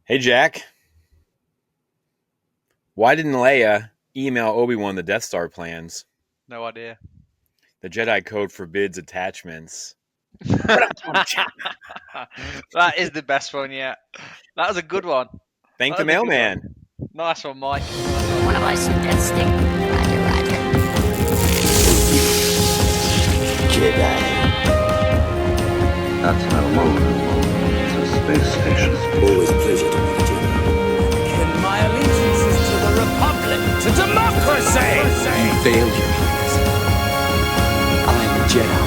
Hey Jack, why didn't Leia email Obi-Wan the Death Star plans? No idea. The Jedi Code forbids attachments. What up, Tom Chat? That is the best one yet. That was a good one. Thank That the was a good one. mailman. Nice one, Mike. Nice one. Wanna buy some death stick? Roger, roger. Jedi. That's not a moon. It's a space station. Always a pleasure to meet you. And my allegiance is to the Republic, to democracy! You failed, Your Highness. I'm a Jedi.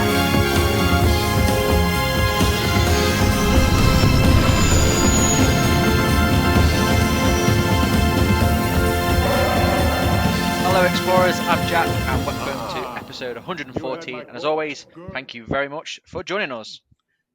Hello, explorers. I'm Jack, and welcome to episode 114. And as always, thank you very much for joining us.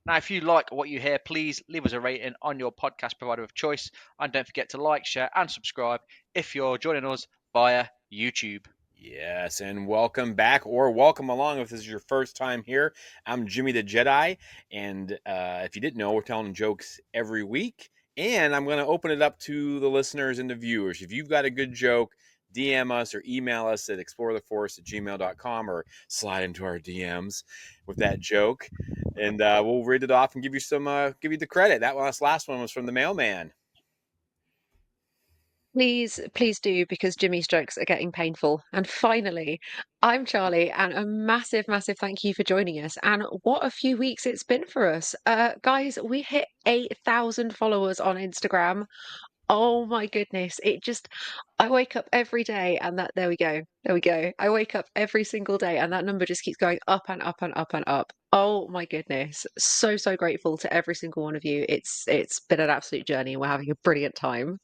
Now, if you like what you hear, please leave us a rating on your podcast provider of choice, and don't forget to like, share, and subscribe if you're joining us via YouTube. Yes, and welcome back or welcome along if this is your first time here. I'm Jimmy the Jedi, and if you didn't know, we're telling jokes every week, and I'm going to open it up to the listeners and the viewers. If you've got a good joke, DM us or email us at exploretheforce@gmail.com or slide into our DMs with that joke, and we'll read it off and give you give you the credit. That last one was from the mailman. Please do, because Jimmy's jokes are getting painful. And finally, I'm Charlie, and a massive, massive thank you for joining us. And what a few weeks it's been for us. Guys, we hit 8,000 followers on Instagram. Oh my goodness. I wake up every day and there we go. There we go. I wake up every single day and that number just keeps going up and up and up and up. Oh my goodness. So, so grateful to every single one of you. It's been an absolute journey and we're having a brilliant time.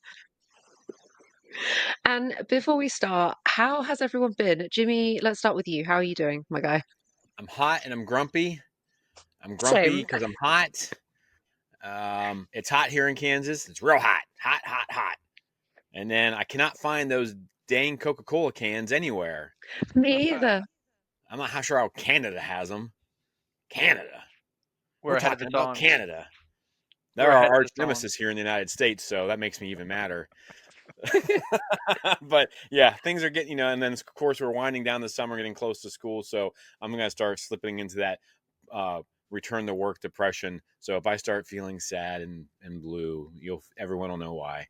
And before we start, how has everyone been? Jimmy, let's start with you. How are you doing, my guy? I'm hot and I'm grumpy. I'm grumpy Same. because I'm hot. It's hot here in Kansas. It's real hot, hot, hot, hot. And then I cannot find those dang Coca-Cola cans anywhere. Me either. I'm not sure how Canada has them. Canada. We're We're ahead of talking the about times. Canada. They're We're our ahead of arch the times. nemesis here in the United States, so that makes me even madder. But yeah, things are getting, and then of course we're winding down the summer, getting close to school, so I'm gonna start slipping into that return to work depression. So if I start feeling sad and blue, everyone will know why.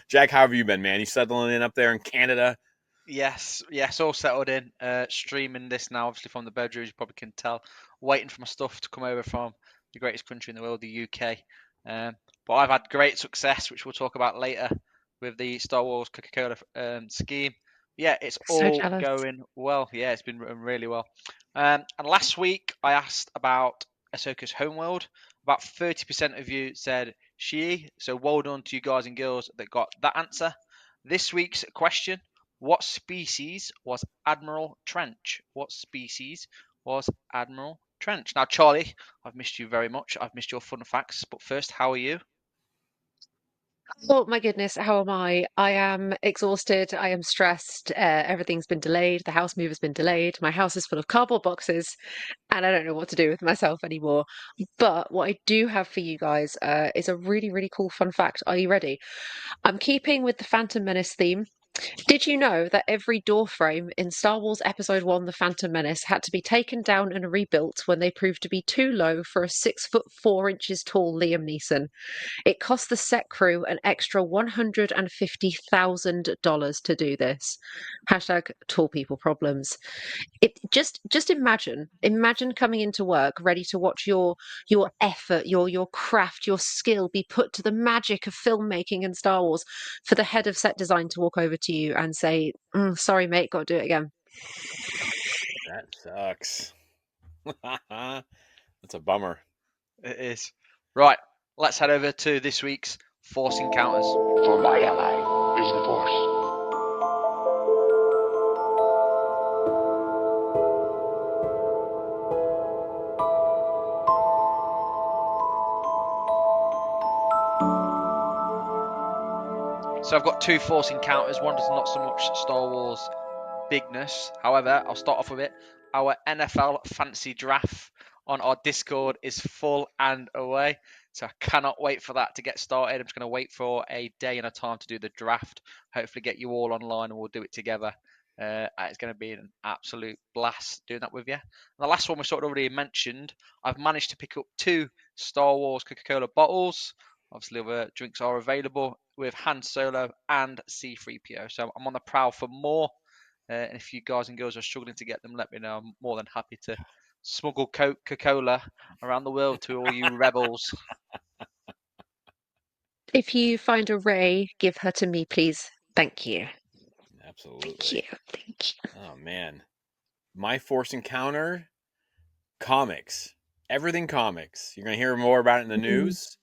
Jack, how have you been, man? You settling in up there in Canada? Yes, all settled in. Streaming this now, obviously from the bedroom, as you probably can tell. Waiting for my stuff to come over from the greatest country in the world, the UK. But I've had great success, which we'll talk about later, with the Star Wars Coca-Cola scheme. Yeah, it's So all jealous. going well. Yeah, it's been really well. And last week I asked about Ahsoka's homeworld. About 30% of you said she. So well done to you guys and girls that got that answer. This week's question: what species was Admiral Trench? What species was Admiral Trench? Now, Charlie, I've missed you very much. I've missed your fun facts. But first, how are you? Oh my goodness, how am I? I am exhausted. I am stressed. Everything's been delayed. The house move has been delayed. My house is full of cardboard boxes, and I don't know what to do with myself anymore. But what I do have for you guys is a really, really cool fun fact. Are you ready? I'm keeping with the Phantom Menace theme. Did you know that every door frame in Star Wars Episode 1 The Phantom Menace had to be taken down and rebuilt when they proved to be too low for a 6 foot 4 inches tall Liam Neeson? It cost the set crew an extra $150,000 to do this. Hashtag tall people problems. It just imagine coming into work ready to watch your effort, your craft, your skill be put to the magic of filmmaking and Star Wars, for the head of set design to walk over to you and say, sorry mate, got to do it again. That sucks. That's a bummer. It is. Right, let's head over to this week's Force Encounters. For my ally is the Force. So I've got two Force Encounters. One does not so much Star Wars bigness. However, I'll start off with it. Our NFL fantasy draft. on our Discord is full and away. So I cannot wait for that to get started. I'm just going to wait for a day and a time to do the draft. Hopefully get you all online and we'll do it together. It's going to be an absolute blast doing that with you. And the last one we sort of already mentioned, I've managed to pick up 2 Star Wars Coca-Cola bottles. Obviously, other drinks are available with Han Solo and C-3PO. So I'm on the prowl for more. And if you guys and girls are struggling to get them, let me know. I'm more than happy to smuggle Coca-Cola around the world to all you rebels. If you find a Ray, give her to me, please. Thank you. Thank Absolutely. you. Thank you. Oh man, my Force Encounter comics, everything comics. You're gonna hear more about it in the news.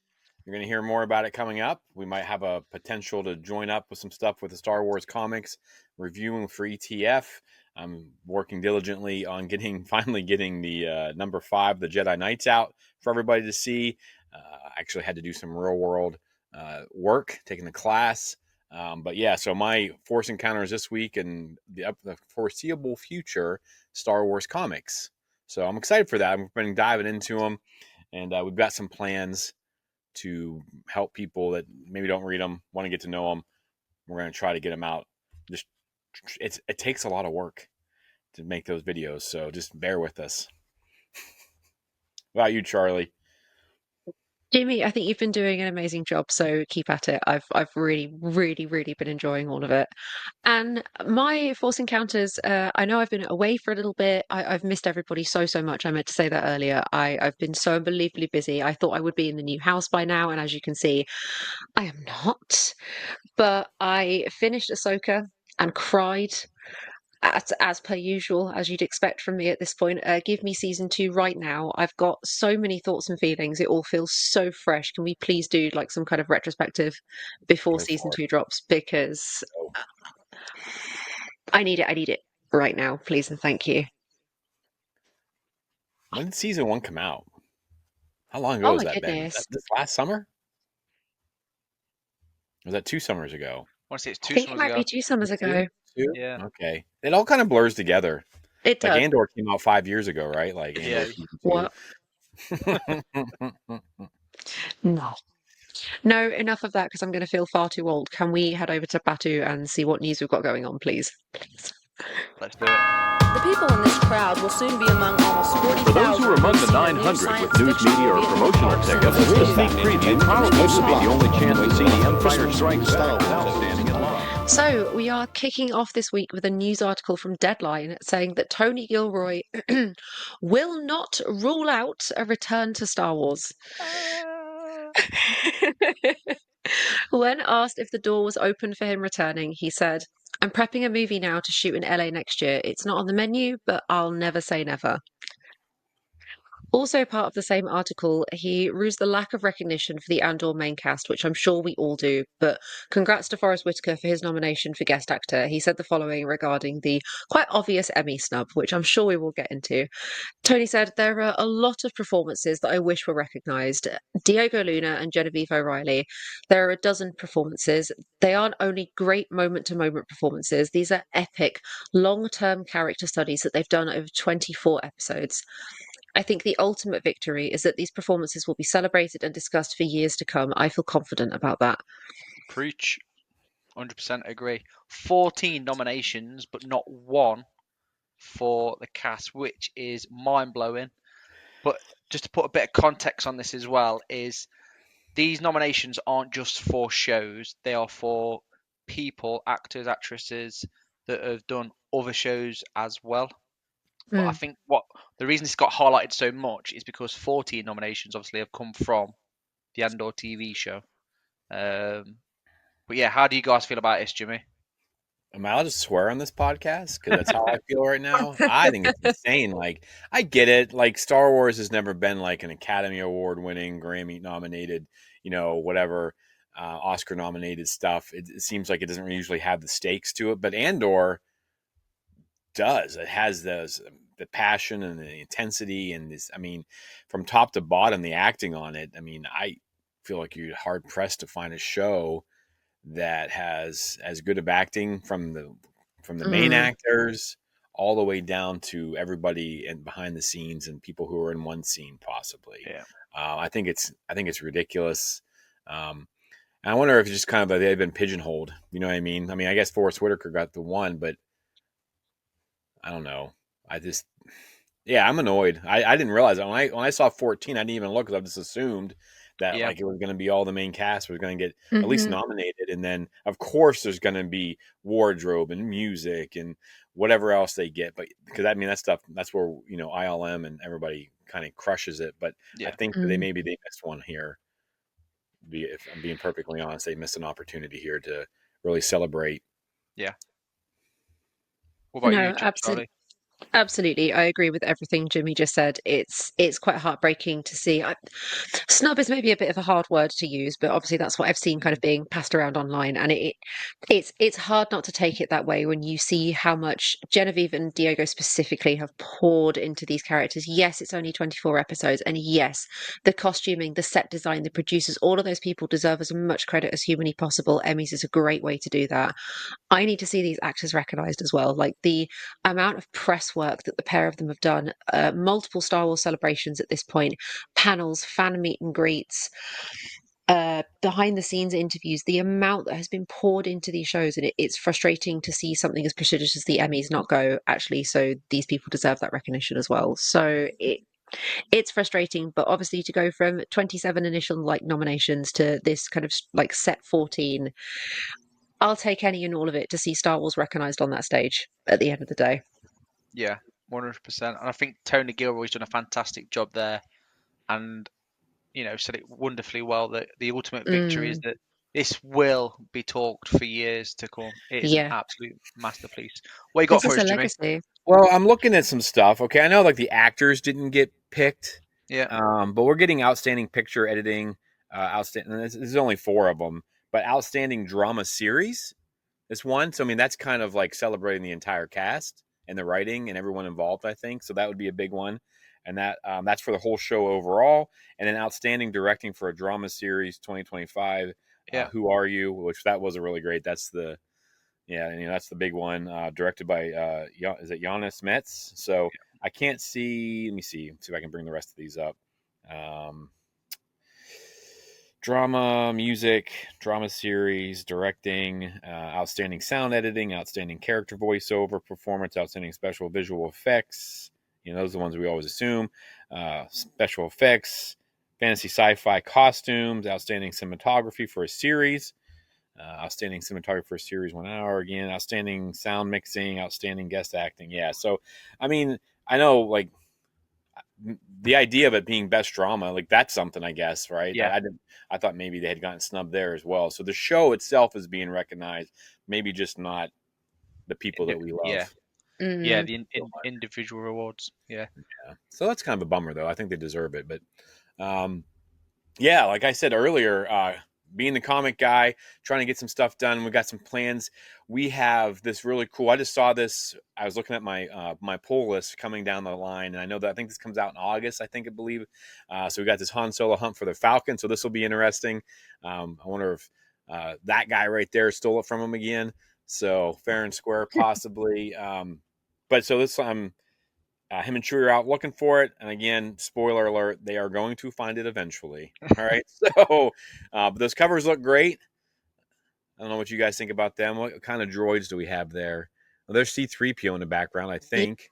You're gonna hear more about it coming up. We might have a potential to join up with some stuff with the Star Wars comics, reviewing for ETF. I'm working diligently on finally getting the number 5, the Jedi Knights, out for everybody to see. I actually had to do some real world work, taking the class. But yeah, so my Force Encounters this week and the foreseeable future Star Wars comics. So I'm excited for that. I've been diving into them, and we've got some plans to help people that maybe don't read them, want to get to know them. We're going to try to get them out. Just it takes a lot of work to make those videos, so just bear with us. What about you, Charlie? Jamie, I think you've been doing an amazing job, so keep at it. I've really, really, really been enjoying all of it. And my Force Encounters, I know I've been away for a little bit. I've missed everybody so, so much. I meant to say that earlier. I've been so unbelievably busy. I thought I would be in the new house by now, and as you can see, I am not. But I finished Ahsoka and cried. As per usual, as you'd expect from me at this point. Give me season 2 right now. I've got so many thoughts and feelings. It all feels so fresh. Can we please do like some kind of retrospective before Go season for 2 drops? Because it. I need it. I need it right now, please and thank you. When did season 1 come out? How long ago Oh has my that been? Was goodness. that this last summer? Or was that 2 summers ago? I want to say it's I 2 think it summers might ago. be 2 summers Two? ago. Two? Yeah. Okay. It all kind of blurs together. It Like does. Andor came out 5 years ago, right? Like Andor Yeah. season 2. What? No. No, enough of that because I'm going to feel far too old. Can we head over to Batu and see what news we've got going on, please? Please. Let's do it. The people in this crowd will soon be among almost 40,000. For those who are among the 900 with news media or promotional tickets, the sneak preview probably would be the only chance to see The Empire Strikes Back without standing in line. So we are kicking off this week with a news article from Deadline saying that Tony Gilroy will not rule out a return to Star Wars. When asked if the door was open for him returning, he said, "I'm prepping a movie now to shoot in LA next year. It's not on the menu, but I'll never say never." Also part of the same article, he rused the lack of recognition for the Andor main cast, which I'm sure we all do, but congrats to Forrest Whitaker for his nomination for Guest Actor. He said the following regarding the quite obvious Emmy snub, which I'm sure we will get into. Tony said, "There are a lot of performances that I wish were recognised. Diego Luna and Genevieve O'Reilly, there are a dozen performances. They aren't only great moment-to-moment performances, these are epic, long-term character studies that they've done over 24 episodes. I think the ultimate victory is that these performances will be celebrated and discussed for years to come. I feel confident about that." Preach. 100% agree. 14 nominations, but not one for the cast, which is mind blowing. But just to put a bit of context on this as well, is these nominations aren't just for shows, they are for people, actors, actresses that have done other shows as well. But I think what the reason this got highlighted so much is because 14 nominations obviously have come from the Andor TV show. But yeah, how do you guys feel about this, Jimmy? Am I allowed to swear on this podcast? Because that's how I feel right now. I think it's insane. Like, I get it. Like, Star Wars has never been like an Academy Award winning, Grammy nominated, whatever, Oscar nominated stuff. It seems like it doesn't usually have the stakes to it. But Andor does. It has the passion and the intensity and this. I mean, from top to bottom, the acting on it. I mean, I feel like you're hard pressed to find a show that has as good of acting from the main actors all the way down to everybody and behind the scenes and people who are in one scene possibly. Yeah. I think it's ridiculous. And I wonder if it's just kind of they've been pigeonholed. You know what I mean? I mean, I guess Forrest Whitaker got the one, but I don't know. Yeah, I'm annoyed. I didn't realize that when I saw 14, I didn't even look because I just assumed that Yeah. like it was going to be all the main cast was going to get at least Mhm. nominated, and then of course there's going to be wardrobe and music and whatever else they get. But because I mean that stuff, that's where ILM and everybody kind of crushes it. But I Yeah. think that Mm. they missed one here. If I'm being perfectly honest, they missed an opportunity here to really celebrate. Yeah. What about you, No, absolutely. Charlie? Absolutely, I agree with everything Jimmy just said. It's quite heartbreaking to see. Snub is maybe a bit of a hard word to use, but obviously that's what I've seen kind of being passed around online, and it's hard not to take it that way when you see how much Genevieve and Diego specifically have poured into these characters. Yes, it's only 24 episodes, and yes, the costuming, the set design, the producers, all of those people deserve as much credit as humanly possible. Emmys is a great way to do that. I need to see these actors recognized as well. Like the amount of press work that the pair of them have done, multiple Star Wars celebrations at this point, panels, fan meet and greets, behind the scenes interviews, the amount that has been poured into these shows, and it's frustrating to see something as prestigious as the Emmys not go, actually, so these people deserve that recognition as well. So it's frustrating, but obviously to go from 27 initial like nominations to this kind of like set 14, I'll take any and all of it to see Star Wars recognized on that stage at the end of the day. Yeah, 100%. And I think Tony Gilroy's done a fantastic job there, and said it wonderfully well that the ultimate victory is Mm, that this will be talked for years to come. It is an yeah, absolute masterpiece. What you got this for is us, a Jimmy? legacy. Well, I'm looking at some stuff. Okay, I know like the actors didn't get picked, Yeah, but we're getting outstanding picture editing, outstanding. This is only four of them, but outstanding drama series is one. So I mean, that's kind of like celebrating the entire cast and the writing and everyone involved. I think so. That would be a big one, and that's for the whole show overall. And then outstanding directing for a drama series 2025. yeah, Who Are You? Which that was a really great. That's the big one. Directed by is it Giannis Metz? So I can't see. Let me see if I can bring the rest of these up. Um, Drama, music, drama series, directing, outstanding sound editing, outstanding character voiceover performance, outstanding special visual effects. Those are the ones we always assume. Special effects, fantasy sci-fi costumes, outstanding cinematography for a series, outstanding cinematography for a series 1 hour again, outstanding sound mixing, outstanding guest acting. Yeah, so I mean, I know like the idea of it being best drama, like that's something, I guess, right? yeah, I thought maybe they had gotten snubbed there as well. So the show itself is being recognized, maybe just not the people that we yeah, love yeah. Mm, The so much. individual rewards. Yeah, Yeah. So that's kind of a bummer, though. I think they deserve it, but um, yeah, like I said earlier, being the comic guy, trying to get some stuff done. We got some plans. We have this really cool. I just saw this. I was looking at my pull list coming down the line, and I know that I think this comes out in August. I believe. So we got this Han Solo hunt for the Falcon. So this will be interesting. I wonder if that guy right there stole it from him again. So fair and square, possibly. But so this him and Chewie are out looking for it, and again, spoiler alert: they are going to find it eventually. All right, so but those covers look great. I don't know what you guys think about them. What kind of droids do we have there? Well, there's C-3PO in the background, I yeah. think,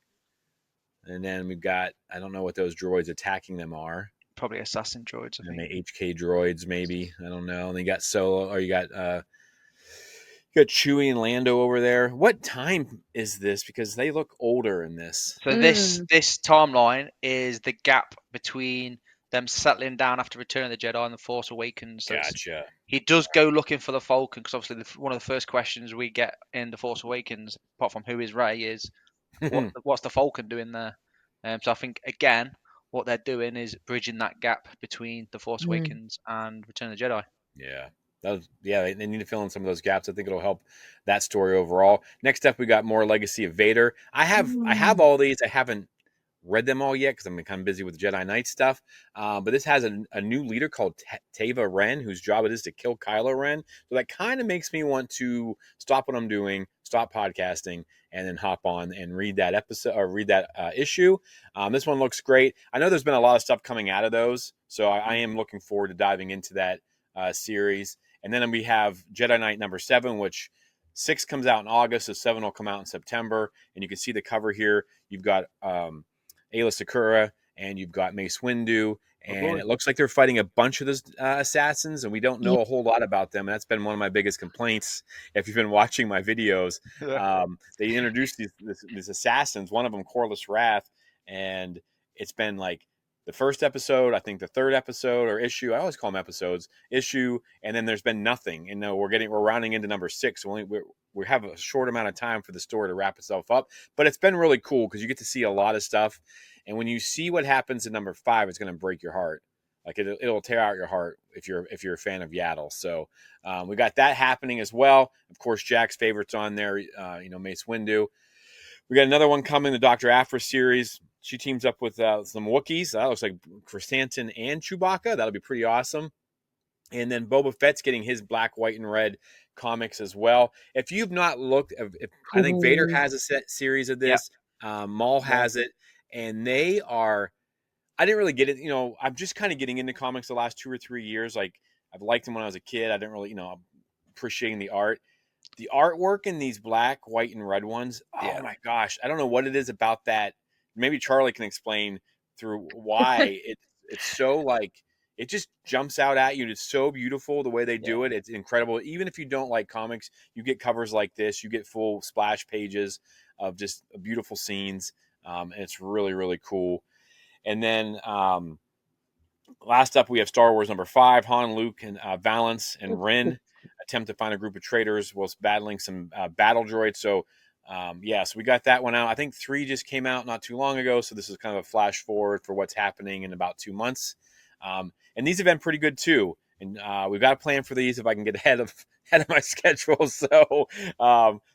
and then we've got I don't know what those droids attacking them are. probably assassin droids. I And think. the HK droids, maybe I don't know. And you got Solo, or you got Chewie and Lando over there. What time is this? Because they look older in this. So this Mm, this timeline is the gap between them settling down after Return of the Jedi and the Force Awakens. So Gotcha. he does go looking for the Falcon because obviously one of the first questions we get in the Force Awakens, apart from who is Rey, is what's the Falcon doing there? So I think again, what they're doing is bridging that gap between the Force mm, Awakens and Return of the Jedi. Yeah. They need to fill in some of those gaps. I think it'll help that story overall. Next up, we got more Legacy of Vader. I have mm. all these. I haven't read them all yet because I'm kind of busy with Jedi Knight stuff. But this has a new leader called Teva Ren, whose job it is to kill Kylo Ren. So that kind of makes me want to stop what I'm doing, stop podcasting, and then hop on and read that episode or read that issue. This one looks great. I know there's been a lot of stuff coming out of those, so I am looking forward to diving into that series. And then we have Jedi Knight number 7, which 6 comes out in August, so 7 will come out in September. And you can see the cover here. You've got Ayla Secura and you've got Mace Windu. And it looks like they're fighting a bunch of those assassins, and we don't know a whole lot about them. And that's been one of my biggest complaints. If you've been watching my videos, they introduced these assassins. One of them, Corliss Wrath, and it's been like the first episode, I think the third episode or issue. I always call them episodes, issue, and then there's been nothing. And now we're rounding into number 6. So we have a short amount of time for the story to wrap itself up, but it's been really cool because you get to see a lot of stuff. And when you see what happens in number 5, it's going to break your heart. Like it'll tear out your heart if you're a fan of Yaddle. So we got that happening as well. Of course, Jack's favorites on there. Mace Windu. We got another one coming, the Dr. Aphra series. She teams up with some Wookiees. That looks like Chrysanthemum and Chewbacca. That'll be pretty awesome. And then Boba Fett's getting his black, white, and red comics as well. If you've not looked, I think Vader has a set series of this. Maul has it. And they are, I didn't really get it. I'm just kind of getting into comics the last 2 or 3 years. Like, I've liked them when I was a kid. I didn't really, appreciating the art. The artwork in these black, white, and red ones, oh my gosh. I don't know what it is about that. Maybe Charlie can explain through why it's so like, it just jumps out at you. It's so beautiful the way they do it. It's incredible. Even if you don't like comics, you get covers like this. You get full splash pages of just beautiful scenes. And it's really, really cool. And then last up, we have Star Wars number 5. Han, Luke, and Valance and Ren attempt to find a group of traitors whilst battling some battle droids. So, so we got that one out. I think 3 just came out not too long ago. So this is kind of a flash forward for what's happening in about 2 months. And these have been pretty good too. And we've got a plan for these if I can get ahead of my schedule. So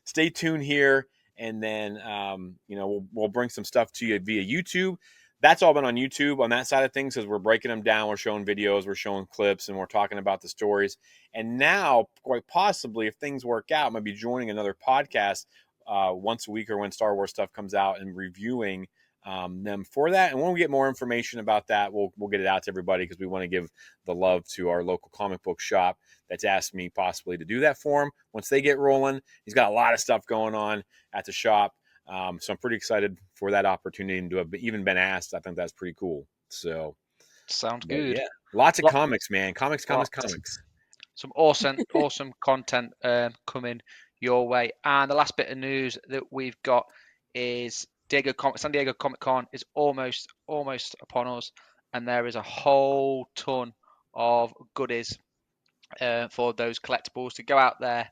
stay tuned here. And then, we'll bring some stuff to you via YouTube. That's all been on YouTube on that side of things because we're breaking them down. We're showing videos, we're showing clips, and we're talking about the stories. And now, quite possibly, if things work out, I might be joining another podcast once a week or when Star Wars stuff comes out and reviewing them for that. And when we get more information about that, we'll get it out to everybody because we want to give the love to our local comic book shop that's asked me possibly to do that for him once they get rolling. He's got a lot of stuff going on at the shop. So I'm pretty excited for that opportunity and to have even been asked. I think that's pretty cool. So sounds good. Yeah, lots of comics, man. Comics. Some awesome content coming your way. And the last bit of news that we've got is San Diego Comic Con is almost upon us, and there is a whole ton of goodies for those collectibles to go out there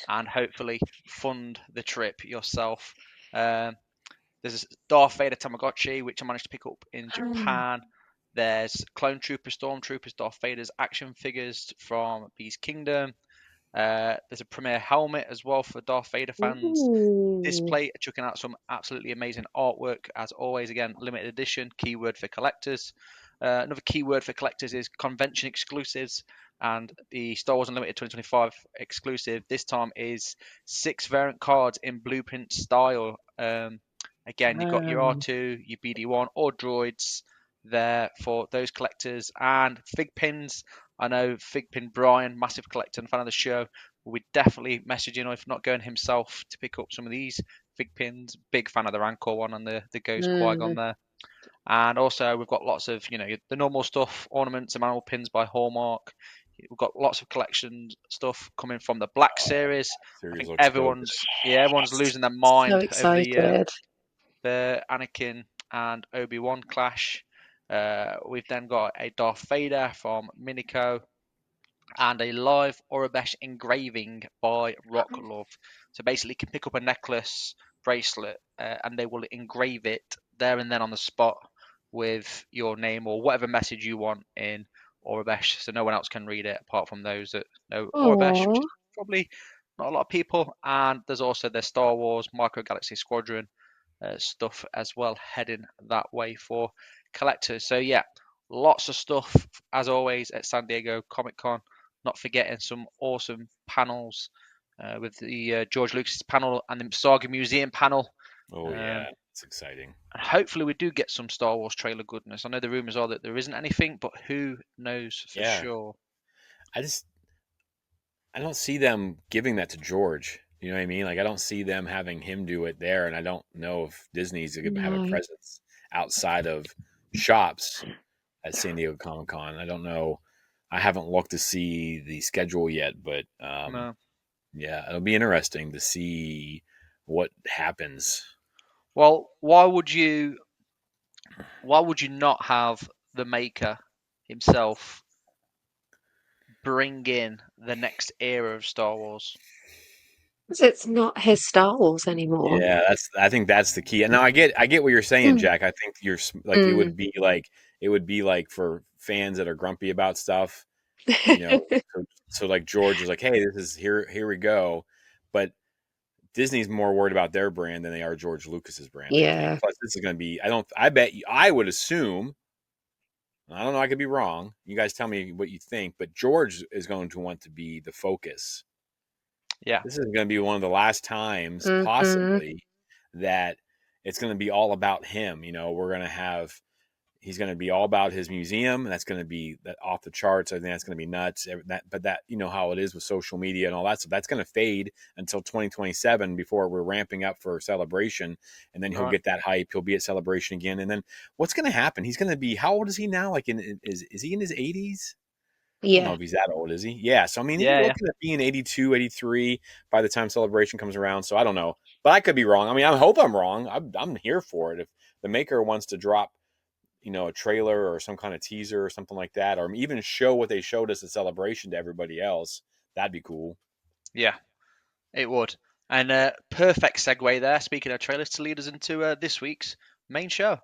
and hopefully fund the trip yourself. There's a Darth Vader Tamagotchi, which I managed to pick up in Japan. There's Clone Troopers, Stormtroopers, Darth Vader's action figures from Beast Kingdom. There's a premiere helmet as well for Darth Vader fans. Display chucking out some absolutely amazing artwork as always. Again, limited edition. Keyword for collectors. Another keyword for collectors is convention exclusives, and the Star Wars Unlimited 2025 exclusive this time is 6 variant cards in blueprint style. Again, you've got your R2, your BD1, or droids there for those collectors, and fig pins. I know Figpin Brian, massive collector and fan of the show, will be definitely messaging, or if not going himself, to pick up some of these fig pins. Big fan of the Rancor one and the Ghost Qui-Gon there. And also we've got lots of, the normal stuff, ornaments and manual pins by Hallmark. We've got lots of collection stuff coming from the Black series. I think everyone's losing their mind over the Anakin and Obi-Wan clash. We've then got a Darth Vader from Minico and a live Orabesh engraving by Rock Love. So basically you can pick up a necklace, bracelet, and they will engrave it there and then on the spot with your name or whatever message you want in Orabesh, so no one else can read it apart from those that know Orabesh, which is probably not a lot of people. And there's also the Star Wars Micro Galaxy Squadron stuff as well heading that way for collectors. So yeah, lots of stuff as always at San Diego Comic Con. Not forgetting some awesome panels with the George Lucas panel and the Saga Museum panel. Oh yeah, it's exciting. And hopefully we do get some Star Wars trailer goodness. I know the rumors are that there isn't anything, but who knows for sure? I don't see them giving that to George. You know what I mean? Like I don't see them having him do it there, and I don't know if Disney's going to have a No. presence outside of shops at San Diego Comic Con. I don't know. I haven't looked to see the schedule yet, but No. yeah, it'll be interesting to see what happens. Well, why would you not have the maker himself bring in the next era of Star Wars? 'Cause it's not his Star Wars anymore. Yeah, I think that's the key. And now I get what you're saying, Jack. I think you're like Mm. it would be like for fans that are grumpy about stuff, you know. So like George is like, "Hey, this is here we go." But Disney's more worried about their brand than they are George Lucas's brand, I think. Yeah. Plus this is going to be I bet I would assume, I don't know, I could be wrong. You guys tell me what you think, but George is going to want to be the focus. Yeah. This is going to be one of the last times, Mhm. possibly, that it's going to be all about him. You know, he's going to be all about his museum. And that's going to be off the charts. I think that's going to be nuts. But that, you know how it is with social media and all that stuff. That's going to fade until 2027 before we're ramping up for Celebration. And then he'll get that hype. He'll be at Celebration again. And then what's going to happen? He's going to be, how old is he now? Like, is he in his 80s? I don't know Yeah. if he's that old, is he? Yeah. So, I mean, he's Yeah. looking at being 82, 83 by the time Celebration comes around. So, I don't know. But I could be wrong. I mean, I hope I'm wrong. I'm here for it. If the maker wants to drop, you know, a trailer or some kind of teaser or something like that, or even show what they showed us at Celebration to everybody else, that'd be cool. Yeah, it would. And perfect segue there, speaking of trailers, to lead us into this week's main show.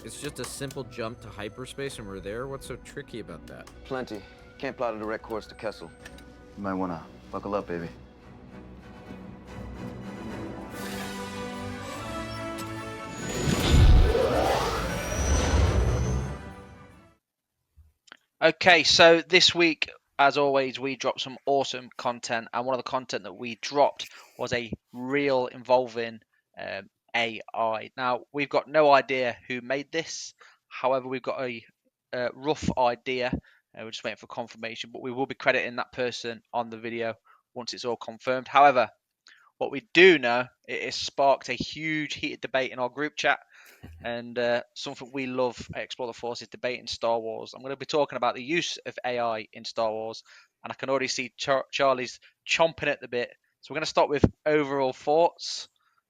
It's just a simple jump to hyperspace and we're there. What's so tricky about that? Plenty. Can't plot a direct course to Kessel. You might wanna buckle up, baby. Okay, so this week, as always, we dropped some awesome content, and one of the content that we dropped was a reel involving AI. Now, we've got no idea who made this. However, we've got a rough idea. We're just waiting for confirmation, but we will be crediting that person on the video once it's all confirmed. However, what we do know, it has sparked a huge heated debate in our group chat, and something we love at Explore the Force is debating Star Wars. I'm going to be talking about the use of AI in Star Wars, and I can already see Charlie's chomping at the bit. So we're going to start with overall thoughts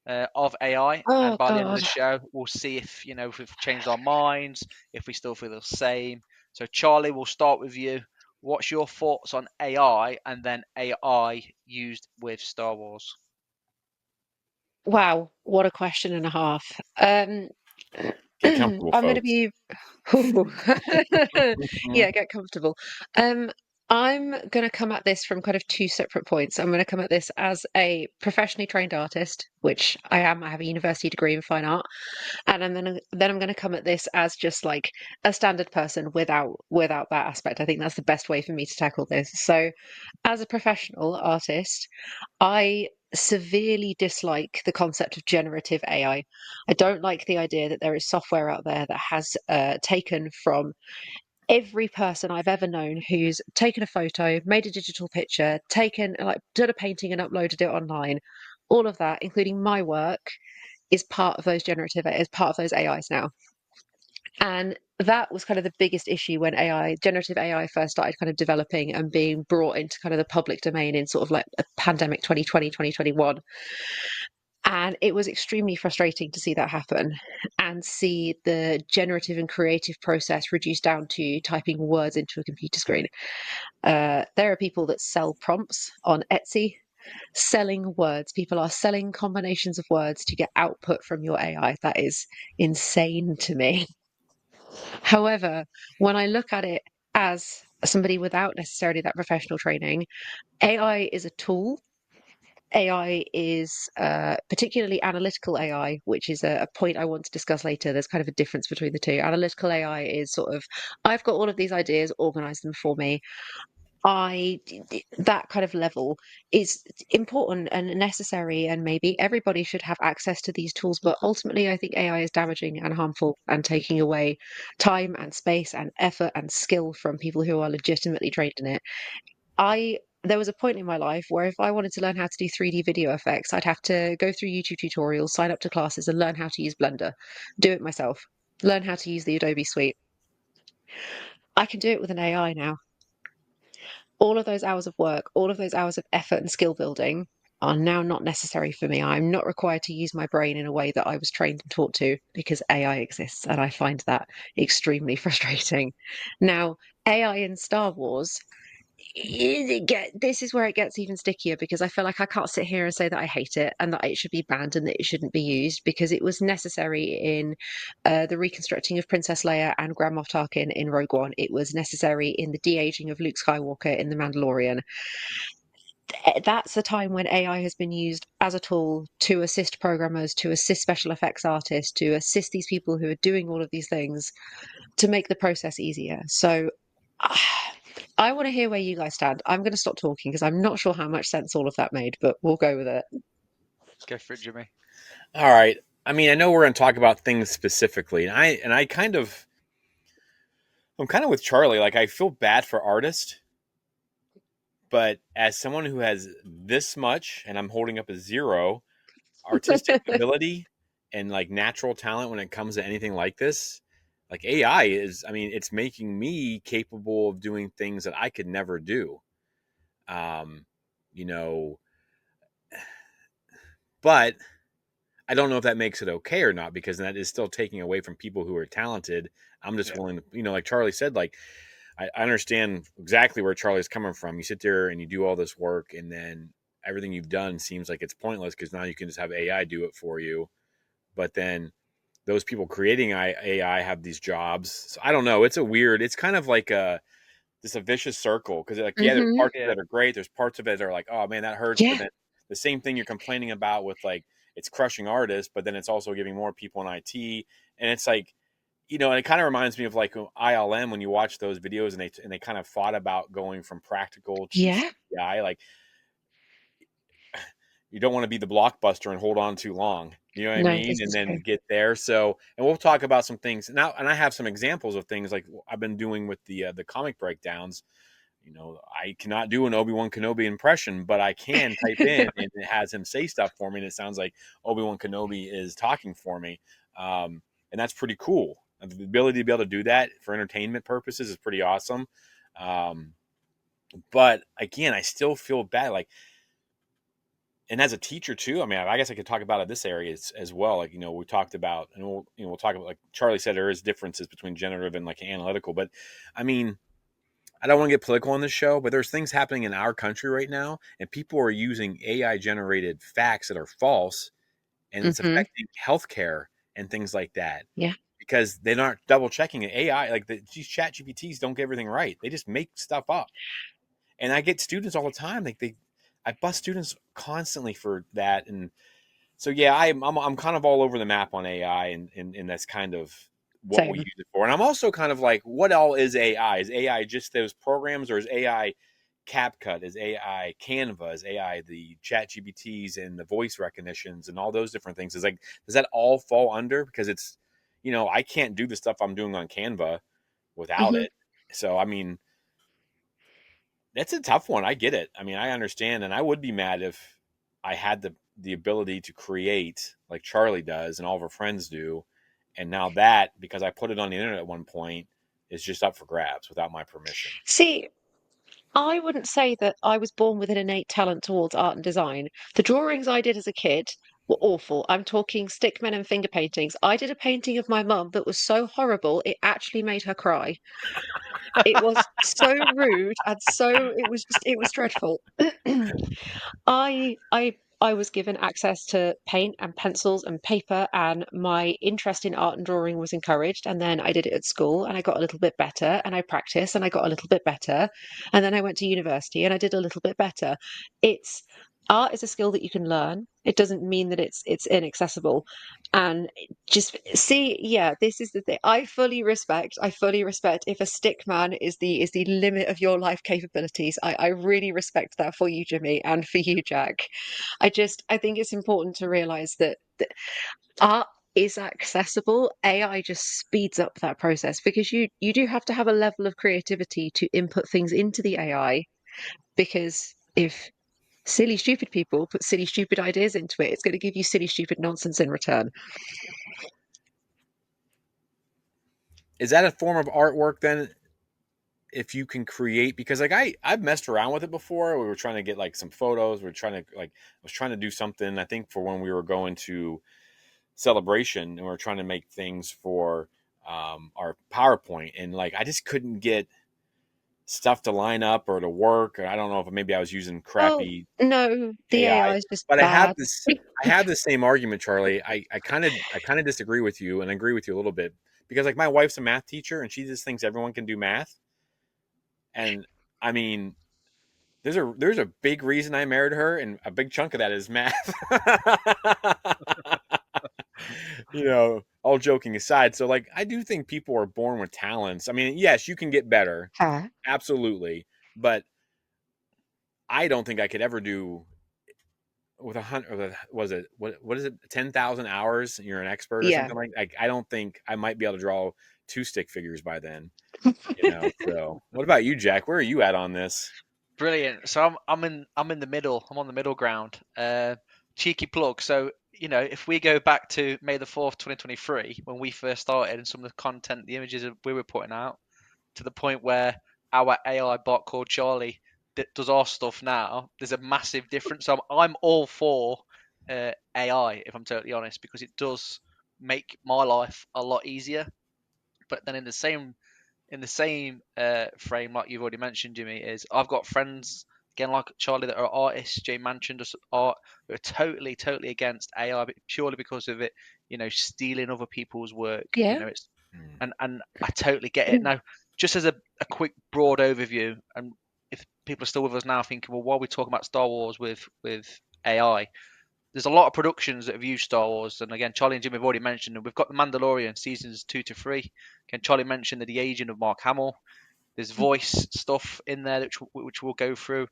of AI, Oh, and by the end of the God. show, we'll see if if we've changed our minds, if we still feel the same. So Charlie, we'll start with you. What's your thoughts on AI and then AI used with Star Wars? Wow, what a question and a half. Get comfortable, I'm going to folks. be. Yeah, get comfortable. Um, I'm going to come at this from kind of two separate points. I'm going to come at this as a professionally trained artist, which I am. I have a university degree in fine art, and I'm going to come at this as just like a standard person without that aspect. I think that's the best way for me to tackle this. So, as a professional artist, I severely dislike the concept of generative AI. I don't like the idea that there is software out there that has taken from every person I've ever known who's taken a photo, made a digital picture, taken like done a painting and uploaded it online. All of that, including my work, is part of those is part of those AIs now. And that was kind of the biggest issue when generative AI first started kind of developing and being brought into kind of the public domain in sort of like a pandemic 2020, 2021. And it was extremely frustrating to see that happen and see the generative and creative process reduced down to typing words into a computer screen. There are people that sell prompts on Etsy, selling words. People are selling combinations of words to get output from your AI. That is insane to me. However, when I look at it as somebody without necessarily that professional training, AI is a tool. AI is particularly analytical AI, which is a point I want to discuss later. There's kind of a difference between the two. Analytical AI is sort of, I've got all of these ideas, organize them for me. That kind of level is important and necessary, and maybe everybody should have access to these tools. But ultimately, I think AI is damaging and harmful and taking away time and space and effort and skill from people who are legitimately trained in it. There was a point in my life where if I wanted to learn how to do 3D video effects, I'd have to go through YouTube tutorials, sign up to classes, and learn how to use Blender, do it myself, learn how to use the Adobe Suite. I can do it with an AI now. All of those hours of work, all of those hours of effort and skill building are now not necessary for me. I'm not required to use my brain in a way that I was trained and taught to because AI exists, and I find that extremely frustrating. Now, AI in Star Wars, this is where it gets even stickier because I feel like I can't sit here and say that I hate it and that it should be banned and that it shouldn't be used because it was necessary in the reconstructing of Princess Leia and Grand Moff Tarkin in Rogue One. It was necessary in the de-aging of Luke Skywalker in The Mandalorian. That's a time when AI has been used as a tool to assist programmers, to assist special effects artists, to assist these people who are doing all of these things to make the process easier. So I want to hear where you guys stand. I'm going to stop talking because I'm not sure how much sense all of that made, but we'll go with it. Go for it, Jimmy. All right. I mean, I know we're going to talk about things specifically, and I'm kind of with Charlie. Like, I feel bad for artists, but as someone who has this much, and I'm holding up a 0, artistic ability and like natural talent when it comes to anything like this, like AI is, I mean, it's making me capable of doing things that I could never do. You know, but I don't know if that makes it okay or not because that is still taking away from people who are talented. I'm just willing to, like Charlie said, like I understand exactly where Charlie's coming from. You sit there and you do all this work, and then everything you've done seems like it's pointless because now you can just have AI do it for you. But then those people creating AI have these jobs. So I don't know. It's kind of like a vicious circle because like there's parts of it that are great. There's parts of it that are like, oh man, that hurts. But then the same thing you're complaining about with like it's crushing artists, but then it's also giving more people in IT, and it's like, and it kind of reminds me of like ILM when you watch those videos and they kind of fought about going from practical to CGI. Like you don't want to be the blockbuster and hold on too long. You know what I mean? And then get there. So, and we'll talk about some things now. And I have some examples of things like I've been doing with the comic breakdowns. I cannot do an Obi-Wan Kenobi impression, but I can type in and it has him say stuff for me. And it sounds like Obi-Wan Kenobi is talking for me. And that's pretty cool. The ability to be able to do that for entertainment purposes is pretty awesome. But again, I still feel bad. Like, and as a teacher too, I mean, I guess I could talk about it this area as well. Like, we talked about, and we'll talk about, like Charlie said, there is differences between generative and like analytical, but I mean, I don't want to get political on this show, but there's things happening in our country right now, and people are using AI generated facts that are false, and it's affecting healthcare and things like that. Yeah. Because they're not double checking it. AI, like these chat GPTs don't get everything right. They just make stuff up. And I get students all the time. I bust students constantly for that. And so, yeah, I'm kind of all over the map on AI and that's kind of what we use it for. And I'm also kind of like, what all is AI? Is AI just those programs, or is AI CapCut? Is AI Canva? Is AI the chat GPTs and the voice recognitions and all those different things? Is like, does that all fall under? Because it's, I can't do the stuff I'm doing on Canva without it. So, I mean, that's a tough one. I get it. I mean, I understand. And I would be mad if I had the ability to create like Charlie does and all of her friends do. And now that, because I put it on the internet at one point, is just up for grabs without my permission. See, I wouldn't say that I was born with an innate talent towards art and design. The drawings I did as a kid were awful. I'm talking stickmen and finger paintings. I did a painting of my mum that was so horrible it actually made her cry. It was so rude and it was dreadful. I was given access to paint and pencils and paper, and my interest in art and drawing was encouraged. And then I did it at school and I got a little bit better, and I practiced and I got a little bit better. And then I went to university and I did a little bit better. It's art is a skill that you can learn. It doesn't mean that it's inaccessible. And just see, yeah, this is the thing. I fully respect if a stick man is the limit of your life capabilities. I really respect that for you, Jimmy, and for you, Jack. I think it's important to realize that art is accessible. AI just speeds up that process because you do have to have a level of creativity to input things into the AI, because if silly, stupid people put silly, stupid ideas into it, it's going to give you silly, stupid nonsense in return. Is that a form of artwork then? If you can create, because like I've messed around with it before. We were trying to get like some photos. We are trying to like I was trying to do something. I think for when we were going to Celebration, and we are trying to make things for our PowerPoint, and like I just couldn't get stuff to line up or to work. Or I don't know if maybe I was using Oh, crappy no, the AI. AI is just But bad. I have the same argument, Charlie. I kind of disagree with you, and I agree with you a little bit, because like my wife's a math teacher and she just thinks everyone can do math. And I mean, there's a big reason I married her, and a big chunk of that is math. All joking aside. So like I do think people are born with talents. I mean, yes, you can get better. Huh? Absolutely. But I don't think I could ever do with 100. Was it what is it? 10,000 hours. You're an expert or Yeah. something like. I don't think I might be able to draw two stick figures by then. So what about you, Jack? Where are you at on this? Brilliant. So I'm in the middle. I'm on the middle ground. Cheeky plug. So if we go back to May 4th, 2023, when we first started, and some of the content, the images that we were putting out, to the point where our AI bot called Charlie that does our stuff now, there's a massive difference. So I'm all for AI, if I'm totally honest, because it does make my life a lot easier. But then in the same frame, like you've already mentioned, Jimmy, is I've got friends again like Charlie that are artists. Jay Manchin does art, who are totally against AI, but purely because of it, stealing other people's work. Yeah. It's and I totally get it. Now, just as a quick broad overview, and if people are still with us now, thinking, well, why are we talking about Star Wars with AI? There's a lot of productions that have used Star Wars, and again, Charlie and Jim have already mentioned, and we've got The Mandalorian seasons 2 to 3. Again, Charlie mentioned the aging of Mark Hamill. There's voice stuff in there which we'll go through.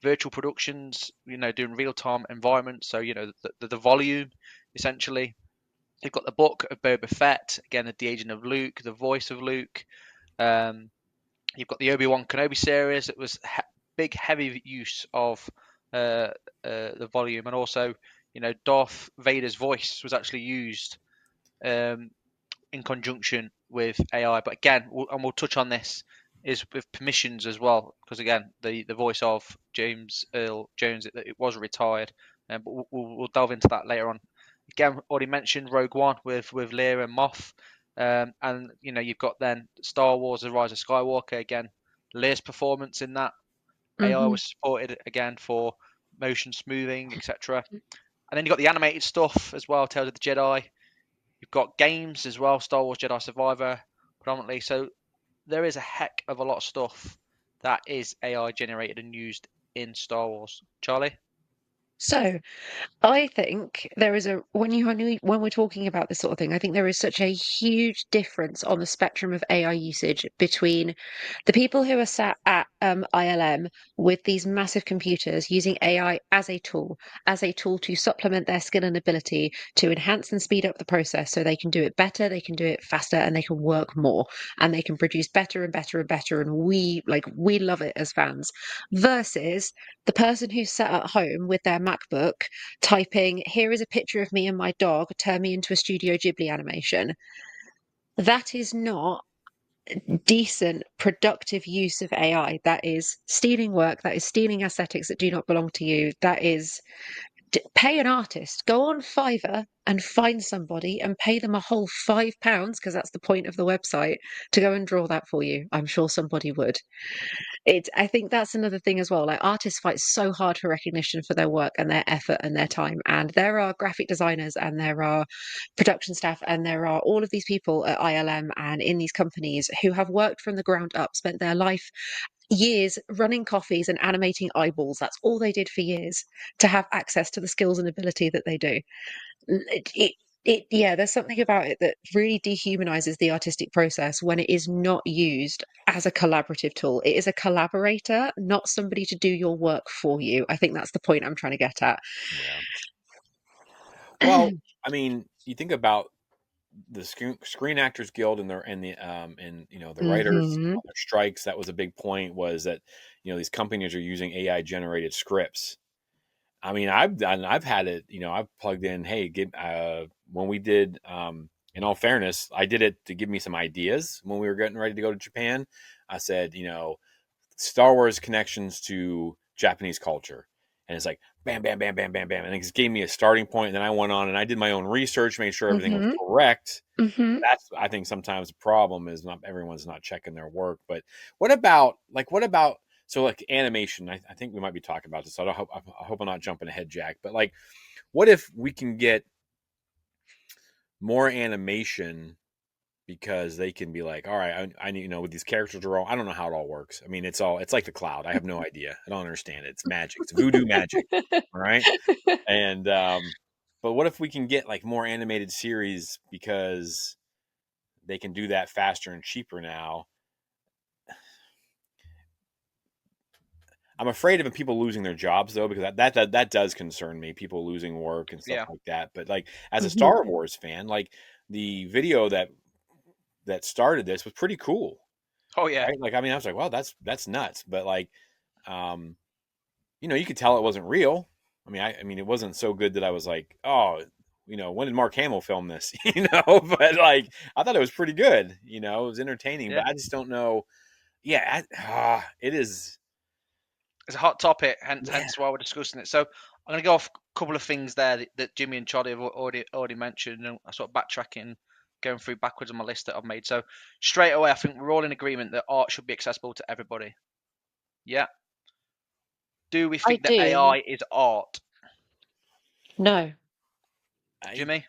Virtual productions, doing real time environments. So the volume, essentially. You've got the book of Boba Fett, again the aging of Luke, the voice of Luke. You've got the Obi-Wan Kenobi series. It was big, heavy use of the volume, and also, Darth Vader's voice was actually used in conjunction with AI. But again, we'll touch on this, is with permissions as well, because again, the voice of James Earl Jones, it was retired, but we'll delve into that later on. Again, already mentioned Rogue One with Leia and Moff. And you've got then Star Wars: The Rise of Skywalker. Again, Leia's performance in that AI was supported again for motion smoothing, etc. And then you've got the animated stuff as well, Tales of the Jedi. You've got games as well, Star Wars Jedi Survivor predominantly. So there is a heck of a lot of stuff that is AI generated and used in Star Wars. Charlie? So, I think there is when we're talking about this sort of thing, I think there is such a huge difference on the spectrum of AI usage between the people who are sat at ILM with these massive computers using AI as a tool to supplement their skill and ability to enhance and speed up the process so they can do it better, they can do it faster, and they can work more, and they can produce better and better and better, and we love it as fans, versus the person who's sat at home with their MacBook typing, "Here is a picture of me and my dog, turn me into a Studio Ghibli animation." That is not decent, productive use of AI. That is stealing work. That is stealing aesthetics that do not belong to you. That is pay an artist. Go on Fiverr and find somebody and pay them a whole £5, because that's the point of the website, to go and draw that for you. I'm sure somebody would. I think that's another thing as well. Like, artists fight so hard for recognition for their work and their effort and their time. And there are graphic designers and there are production staff and there are all of these people at ILM and in these companies who have worked from the ground up, spent their life years running coffees and animating eyeballs. That's all they did for years, to have access to the skills and ability that they do. Yeah, there's something about it that really dehumanizes the artistic process when it is not used as a collaborative tool. It is a collaborator, not somebody to do your work for you. I think that's the point I'm trying to get at. Yeah. Well, I mean, you think about the Screen Actors Guild and the writers Hmm. on their strikes. That was a big point, was that these companies are using AI generated scripts. I mean, I've had it. I've plugged in. Hey, when we did. In all fairness, I did it to give me some ideas when we were getting ready to go to Japan. I said, Star Wars connections to Japanese culture. And it's like bam, bam, bam, bam, bam, bam. And it just gave me a starting point. And then I went on and I did my own research, made sure everything was Hmm. correct. Hmm. That's, I think, sometimes the problem is not everyone's not checking their work. But what about so like animation? I think we might be talking about this. So I hope I'm not jumping ahead, Jack. But like, what if we can get more animation, because they can be like, all right, I need, with these characters are all, I don't know how it all works. I mean, it's like the cloud. I have no idea. I don't understand it. It's magic. It's voodoo magic. All right. And, but what if we can get like more animated series, because they can do that faster and cheaper now? I'm afraid of people losing their jobs though, because that does concern me. People losing work and stuff Yeah. like that. But like, as a Hmm. Star Wars fan, like the video that started this was pretty cool. Oh yeah. Right? Like, I mean, I was like, wow, that's nuts. But like, um, you could tell it wasn't real. I mean, it wasn't so good that I was like, oh, when did Mark Hamill film this? But like, I thought it was pretty good. It was entertaining, Yeah. but I just don't know. Yeah, it is. It's a hot topic, hence Yeah, hence why we're discussing it. So I'm going to go off a couple of things there that Jimmy and Charlie have already mentioned, and I sort of backtracking, going through backwards on my list that I've made. So straight away, I think we're all in agreement that art should be accessible to everybody. Yeah. Do we I think that do. AI is art, No. I Jimmy?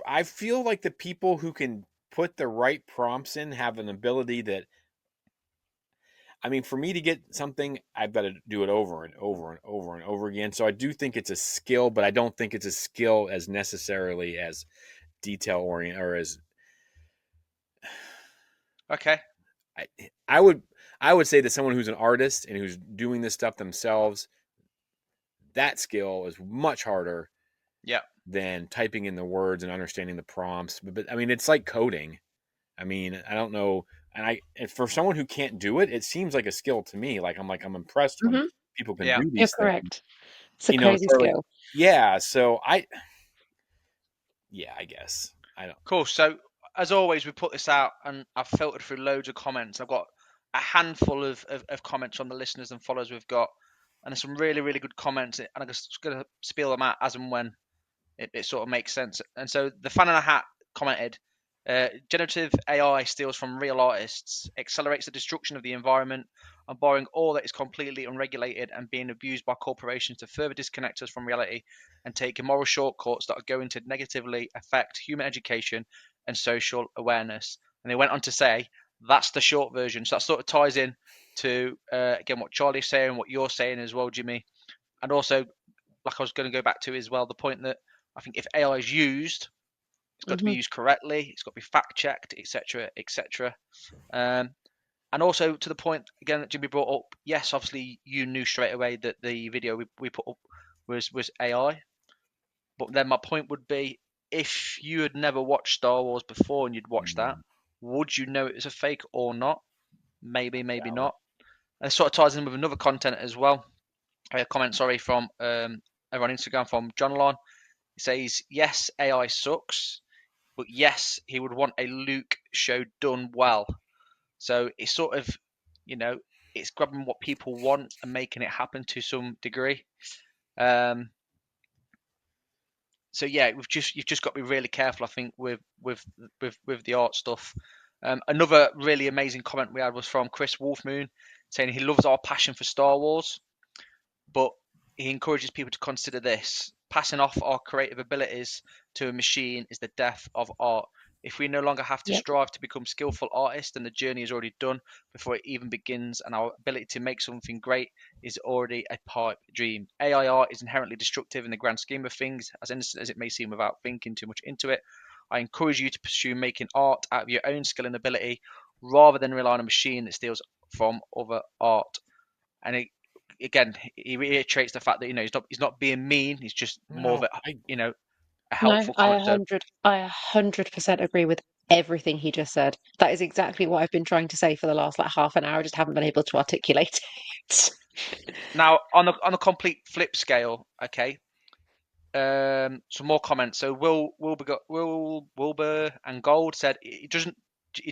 I feel like the people who can put the right prompts in have an ability that. I mean, for me to get something, I've got to do it over and over and over and over again. So I do think it's a skill, but I don't think it's a skill as necessarily as detail oriented, or as Okay. I, I would say that someone who's an artist and who's doing this stuff themselves, that skill is much harder Yeah. than typing in the words and understanding the prompts. But I mean, it's like coding. I mean, I don't know. And for someone who can't do it, it seems like a skill to me. I'm impressed when Hmm. people can Yeah. do You're these things. correct. It's a crazy Sort of like, skill. yeah. So yeah, I guess I don't. Cool. So as always, we put this out, and I've filtered through loads of comments. I've got a handful of comments from the listeners and followers we've got, and there's some really really good comments, and I'm just going to spiel them out as and when it sort of makes sense. And so the fan in a hat commented, generative AI steals from real artists, accelerates the destruction of the environment, and borrowing all that is completely unregulated and being abused by corporations to further disconnect us from reality and take immoral shortcuts that are going to negatively affect human education and social awareness. And they went on to say, that's the short version. So that sort of ties in to, again, what Charlie's saying, what you're saying as well, Jimmy. And also, like I was going to go back to as well, the point that I think if AI is used, it's got to be Hmm. used correctly. It's got to be fact checked, etc., etc. And also to the point again that Jimmy brought up. Yes, obviously you knew straight away that the video we put up was AI. But then my point would be, if you had never watched Star Wars before and you'd watched that, would you know it was a fake or not? Maybe, maybe Valid. not. And it sort of ties in with another content as well. A comment, sorry, from over on Instagram from John Lon. He says, yes, AI sucks, but yes, he would want a Luke show done well. So it's sort of, you know, it's grabbing what people want and making it happen to some degree. So yeah, you've just got to be really careful, I think, with the art stuff. Another really amazing comment we had was from Chris Wolfmoon, saying he loves our passion for Star Wars, but he encourages people to consider this: passing off our creative abilities to a machine is the death of art. If we no longer have to Yep. strive to become skillful artists, then the journey is already done before it even begins, and our ability to make something great is already a pipe dream. AI art is inherently destructive in the grand scheme of things, as innocent as it may seem without thinking too much into it. I encourage you to pursue making art out of your own skill and ability, rather than rely on a machine that steals from other art. And again, he reiterates the fact that he's not being mean. He's just more of No, a No, helpful comment. So I 100% agree with everything he just said. That is exactly what I've been trying to say for the last like half an hour. I just haven't been able to articulate it. now on the complete flip scale, okay. Some more comments. So Wilbur and Gold said it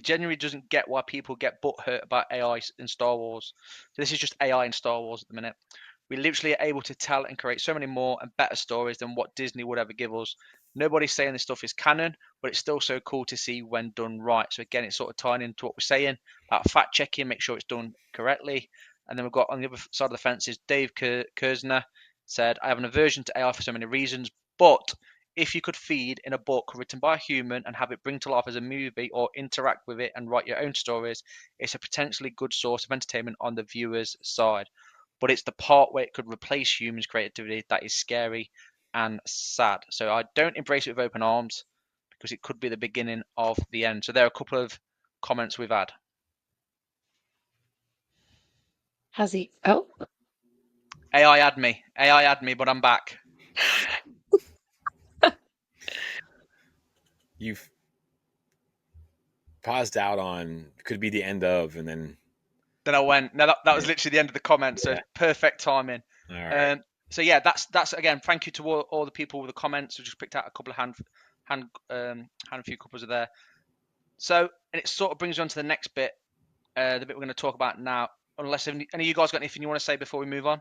genuinely doesn't get why people get butthurt about AI in Star Wars. So this is just AI in Star Wars at the minute. We literally are able to tell and create so many more and better stories than what Disney would ever give us. Nobody's saying this stuff is canon, but it's still so cool to see when done right. So again, it's sort of tying into what we're saying about fact checking, make sure it's done correctly. And then we've got on the other side of the fence is Dave Kersner said, I have an aversion to AI for so many reasons, but if you could feed in a book written by a human and have it bring to life as a movie or interact with it and write your own stories, it's a potentially good source of entertainment on the viewer's side. But it's the part where it could replace humans' creativity that is scary and sad. So I don't embrace it with open arms because it could be the beginning of the end. So there are a couple of comments we've had. Has he? Oh, AI had me, but I'm back. You've paused out on could be the end of, and then I went. No, that was literally the end of the comment. So Yeah. perfect timing. All right. So yeah, that's again. Thank you to all the people with the comments. We just picked out a couple of a few couples are there. So and it sort of brings you on to the next bit, the bit we're going to talk about now. Unless any of you guys got anything you want to say before we move on.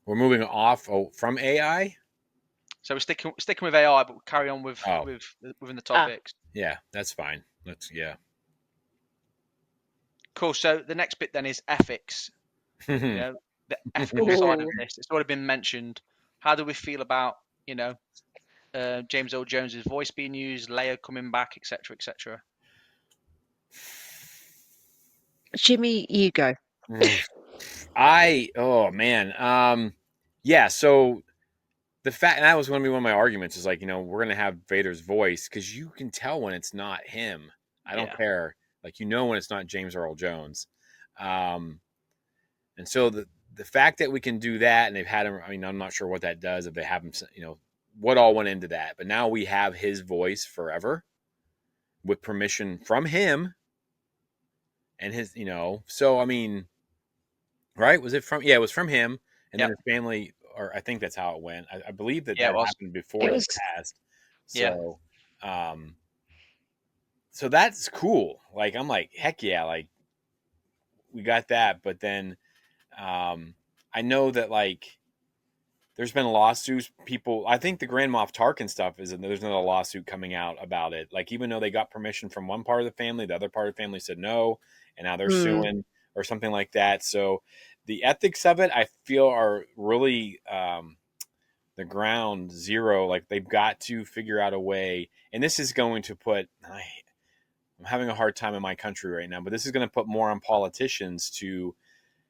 We're moving off from AI. So we're sticking with AI, but we'll carry on with Oh. within the topics. Yeah, that's fine. Cool. So the next bit then is ethics. The ethical Ooh. side of this. It's already been mentioned. How do we feel about James Earl Jones's voice being used, Leia coming back, etc., etc.? Jimmy, you go. Oh man. Yeah, so the fact, and that was going to be one of my arguments, is like, we're going to have Vader's voice because you can tell when it's not him. I don't care. Like, when it's not James Earl Jones. And so the fact that we can do that, and they've had him, I mean, I'm not sure what that does, if they have him, what all went into that. But now we have his voice forever with permission from him and his, so I mean, right? Was it from? Yeah, it was from him, and then his family, or I think that's how it went. I believe that happened before he passed. So, so that's cool. Like, I'm like, heck yeah, like we got that. But then, I know that like there's been lawsuits. People, I think the Grand Moff Tarkin stuff is there's another lawsuit coming out about it. Like, even though they got permission from one part of the family, the other part of the family said no, and now they're suing or something like that. So the ethics of it, I feel, are really the ground zero. Like, they've got to figure out a way, and this is going to put. I'm having a hard time in my country right now, but this is going to put more on politicians to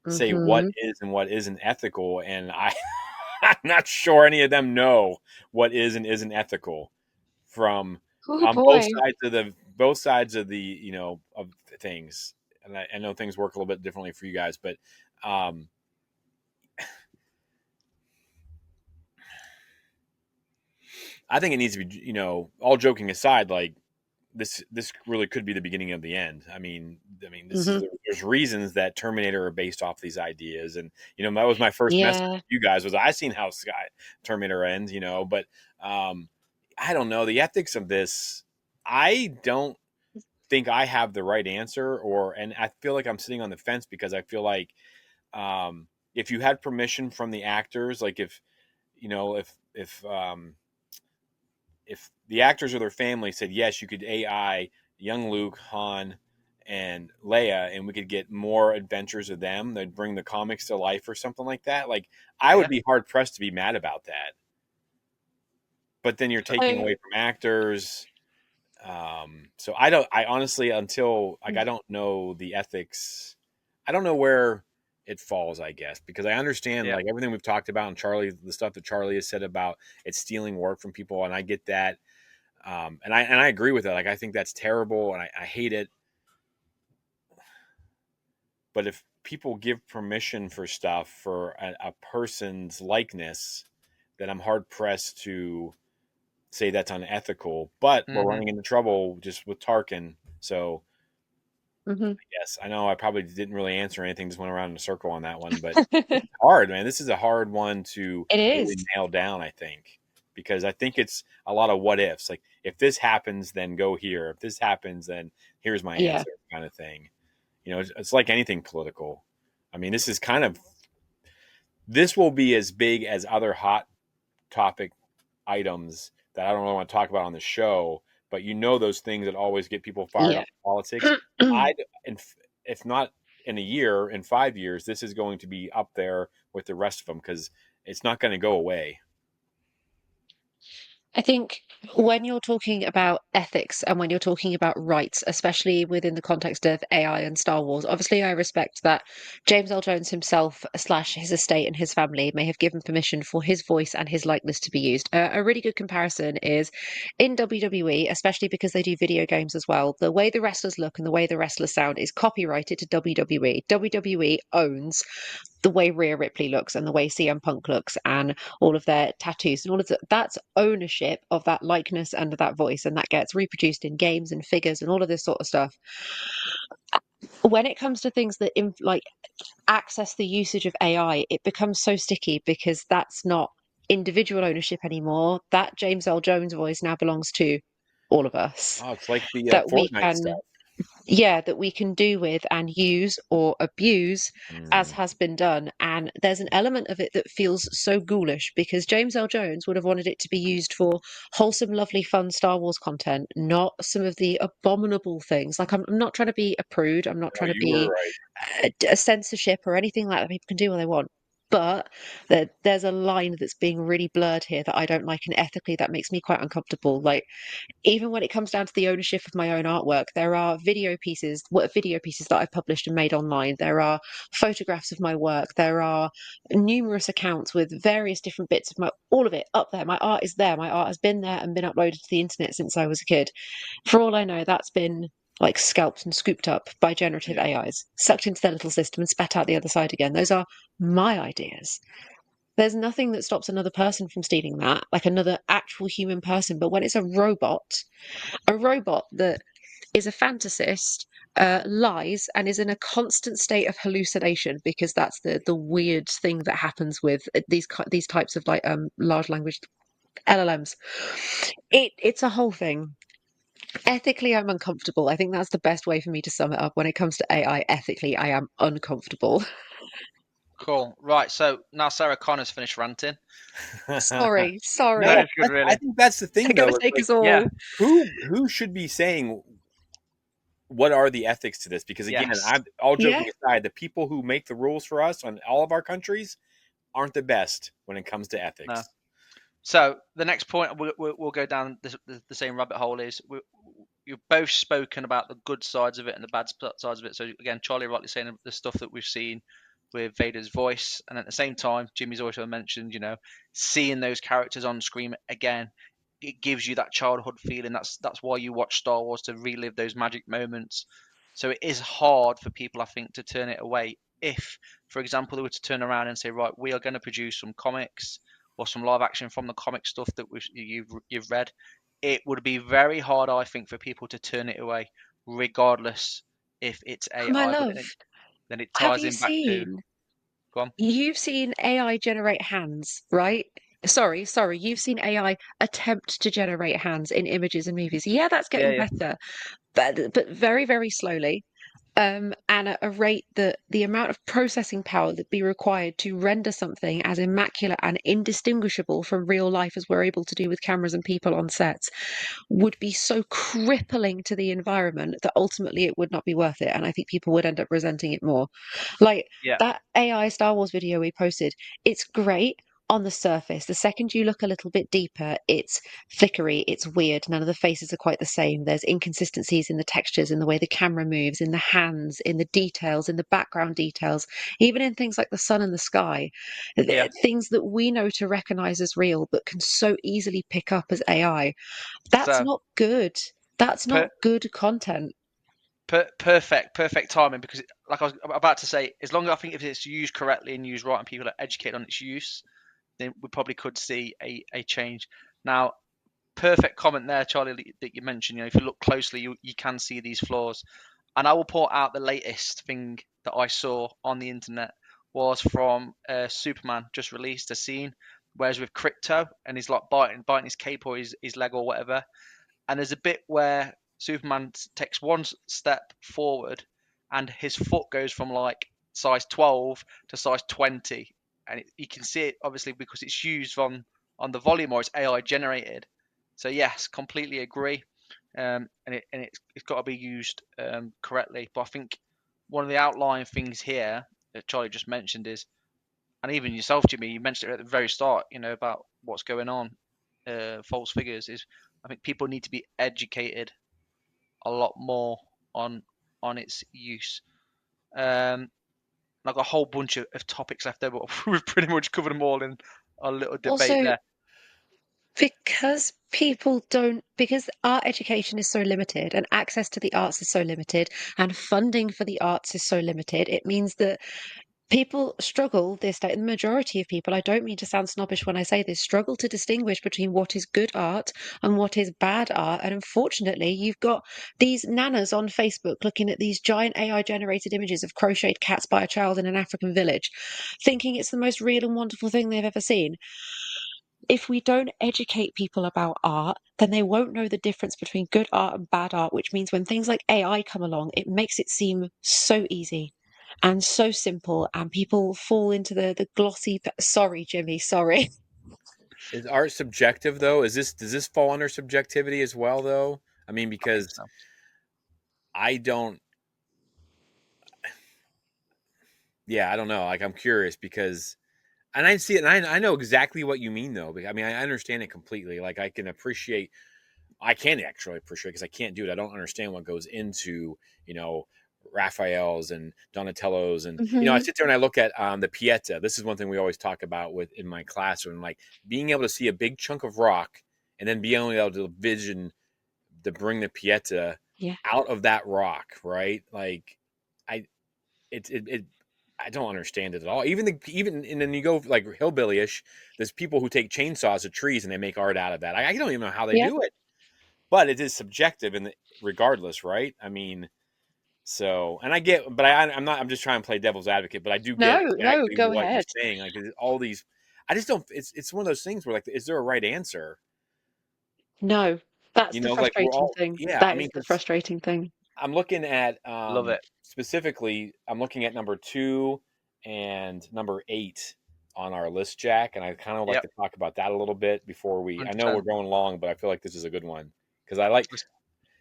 say what is and what isn't ethical, and I'm not sure any of them know what is and isn't ethical from both sides of the of things. And I know things work a little bit differently for you guys, but I think it needs to be, all joking aside, like this really could be the beginning of the end. I mean, there's reasons that Terminator are based off these ideas, and that was my first message to you guys was I seen how Terminator ends, but I don't know the ethics of this. I don't think I have the right answer, and I feel like I'm sitting on the fence because I feel like if you had permission from the actors, like if if the actors or their family said yes, you could AI young Luke, Han, and Leia, and we could get more adventures of them. They'd bring the comics to life or something like that. Like I would be hard pressed to be mad about that. But then you're taking away from actors. So I honestly, until like I don't know the ethics, I don't know where it falls, I guess, because I understand like everything we've talked about and Charlie, the stuff that Charlie has said about it stealing work from people, and I get that. And I agree with it. Like I think that's terrible, and I hate it. But if people give permission for stuff for a person's likeness, then I'm hard pressed to say that's unethical. But we're running into trouble just with Tarkin. So yes, I know I probably didn't really answer anything, just went around in a circle on that one. But it's hard, man. This is a hard one to really nail down, I think. Because I think it's a lot of what ifs. Like if this happens, then go here. If this happens, then here's my answer, kind of thing. You know, it's like anything political. I mean, this will be as big as other hot topic items that I don't really want to talk about on the show. But you know, those things that always get people fired up in politics. If not in a year, in 5 years, this is going to be up there with the rest of them because it's not going to go away. I think when you're talking about ethics and when you're talking about rights, especially within the context of AI and Star Wars, obviously I respect that James L. Jones himself / his estate and his family may have given permission for his voice and his likeness to be used. A really good comparison is in WWE, especially because they do video games as well, the way the wrestlers look and the way the wrestlers sound is copyrighted to WWE. WWE owns the way Rhea Ripley looks and the way CM Punk looks and all of their tattoos and all of that. That's ownership of that likeness and that voice, and that gets reproduced in games and figures and all of this sort of stuff. When it comes to things that like access the usage of AI, it becomes so sticky because that's not individual ownership anymore. That James L. Jones voice now belongs to all of us. Oh, it's like the That we Fortnite can stuff. that we can do with and use or abuse as has been done. And there's an element of it that feels so ghoulish because James L. Jones would have wanted it to be used for wholesome, lovely, fun Star Wars content, not some of the abominable things. Like, I'm not trying to be a prude, I'm not trying to You were be a censorship or anything like that. People can do what they want. But there's a line that's being really blurred here that I don't like, and ethically that makes me quite uncomfortable. Like, even when it comes down to the ownership of my own artwork, there are video pieces that I've published and made online. There are photographs of my work. There are numerous accounts with various different bits of all of it up there. My art is there. My art has been there and been uploaded to the internet since I was a kid. For all I know, that's been like scalped and scooped up by generative AIs, sucked into their little system and spat out the other side again. Those are my ideas. There's nothing that stops another person from stealing that, like another actual human person. But when it's a robot that is a fantasist, lies, and is in a constant state of hallucination, because that's the weird thing that happens with these types of like large language LLMs. It's a whole thing. Ethically, I'm uncomfortable. I think that's the best way for me to sum it up. When it comes to AI, ethically, I am uncomfortable. Cool. Right. So now Sarah Connor's finished ranting. Sorry. No, it's good, really. I think that's the thing, though. Take like, us all. Who should be saying what are the ethics to this? Because again, all joking aside, the people who make the rules for us on all of our countries aren't the best when it comes to ethics. No. So the next point we'll go down the same rabbit hole is you've both spoken about the good sides of it and the bad sides of it. So again, Charlie rightly saying the stuff that we've seen with Vader's voice, and at the same time, Jimmy's also mentioned, seeing those characters on screen again, it gives you that childhood feeling. That's why you watch Star Wars, to relive those magic moments. So it is hard for people, I think, to turn it away. If, for example, they were to turn around and say, right, we are going to produce some comics or some live action from the comic stuff that you've read, it would be very hard, I think, for people to turn it away, regardless if it's AI. My love, then it have ties you in back to. Go on. You've seen AI generate hands, right? Sorry. You've seen AI attempt to generate hands in images and movies. Yeah, that's getting better, but very, very slowly. and at a rate that the amount of processing power that'd be required to render something as immaculate and indistinguishable from real life as we're able to do with cameras and people on sets would be so crippling to the environment that ultimately it would not be worth it. And I think people would end up resenting it more. Like Yeah. that AI Star Wars video we posted, it's great on the surface. The second you look a little bit deeper, it's flickery, it's weird. None of the faces are quite the same. There's inconsistencies in the textures, in the way the camera moves, in the hands, in the details, in the background details, even in things like the sun and the sky. Yeah. Things that we know to recognize as real but can so easily pick up as AI. That's So not good. That's per, not good content. perfect timing, because like I was about to say, as long as I think if it's used correctly and used right and people are educated on its use, then we probably could see a change. Now, perfect comment there, Charlie, that you mentioned. You know, if you look closely, you can see these flaws. And I will point out the latest thing that I saw on the internet was from Superman just released a scene, whereas with Crypto and he's like biting his cape or his leg or whatever, and there's a bit where Superman takes one step forward and his foot goes from like size 12 to size 20, and you can see it obviously because it's used on the volume or it's AI generated. So yes, completely agree, and it's got to be used correctly. But I think one of the outlying things here that Charlie just mentioned is, and even yourself, Jimmy, you mentioned it at the very start, you know, about what's going on, false figures, is I think people need to be educated a lot more on its use. I've got a whole bunch of topics left over, but we've pretty much covered them all in a little debate Also, there. because our education is so limited and access to the arts is so limited and funding for the arts is so limited, it means that people struggle this day. The majority of people, I don't mean to sound snobbish when I say this, struggle to distinguish between what is good art and what is bad art. And unfortunately, you've got these nanas on Facebook looking at these giant AI generated images of crocheted cats by a child in an African village, thinking it's the most real and wonderful thing they've ever seen. If we don't educate people about art, then they won't know the difference between good art and bad art, which means when things like AI come along, it makes it seem so easy and so simple, and people fall into the glossy. Sorry, Jimmy, sorry. Is art subjective though? Does this fall under subjectivity as well though? I mean, I think because so. I don't. Yeah, I don't know. Like, I'm curious because, and I see it, and I know exactly what you mean though. I mean, I understand it completely. Like, I can actually appreciate because I can't do it. I don't understand what goes into, you know, Raphael's and Donatello's, and I Hmm. sit there and I look at the Pieta. This is one thing we always talk about with in my classroom, like being able to see a big chunk of rock and then being able to vision to bring the Pieta Yeah. out of that rock, right? Like, I it I don't understand it at all. Even and then you go like hillbillyish. There's people who take chainsaws to trees and they make art out of that. I don't even know how they Yeah. do it, but it is subjective and regardless, right? I mean, so and I get, but I'm not. I'm just trying to play devil's advocate, but I do get No, no, exactly go what you're ahead. saying. Like all these, I just don't. It's one of those things where like, is there a right answer? No, that's the Like we're frustrating all, thing. yeah. I That is mean, the 'cause frustrating thing. I'm looking at Love it. specifically. I'm looking at number 2 and number 8 on our list, Jack, and I kind of like Yep, to talk about that a little bit before we. I know we're 100%. going long, but I feel like this is a good one because I like.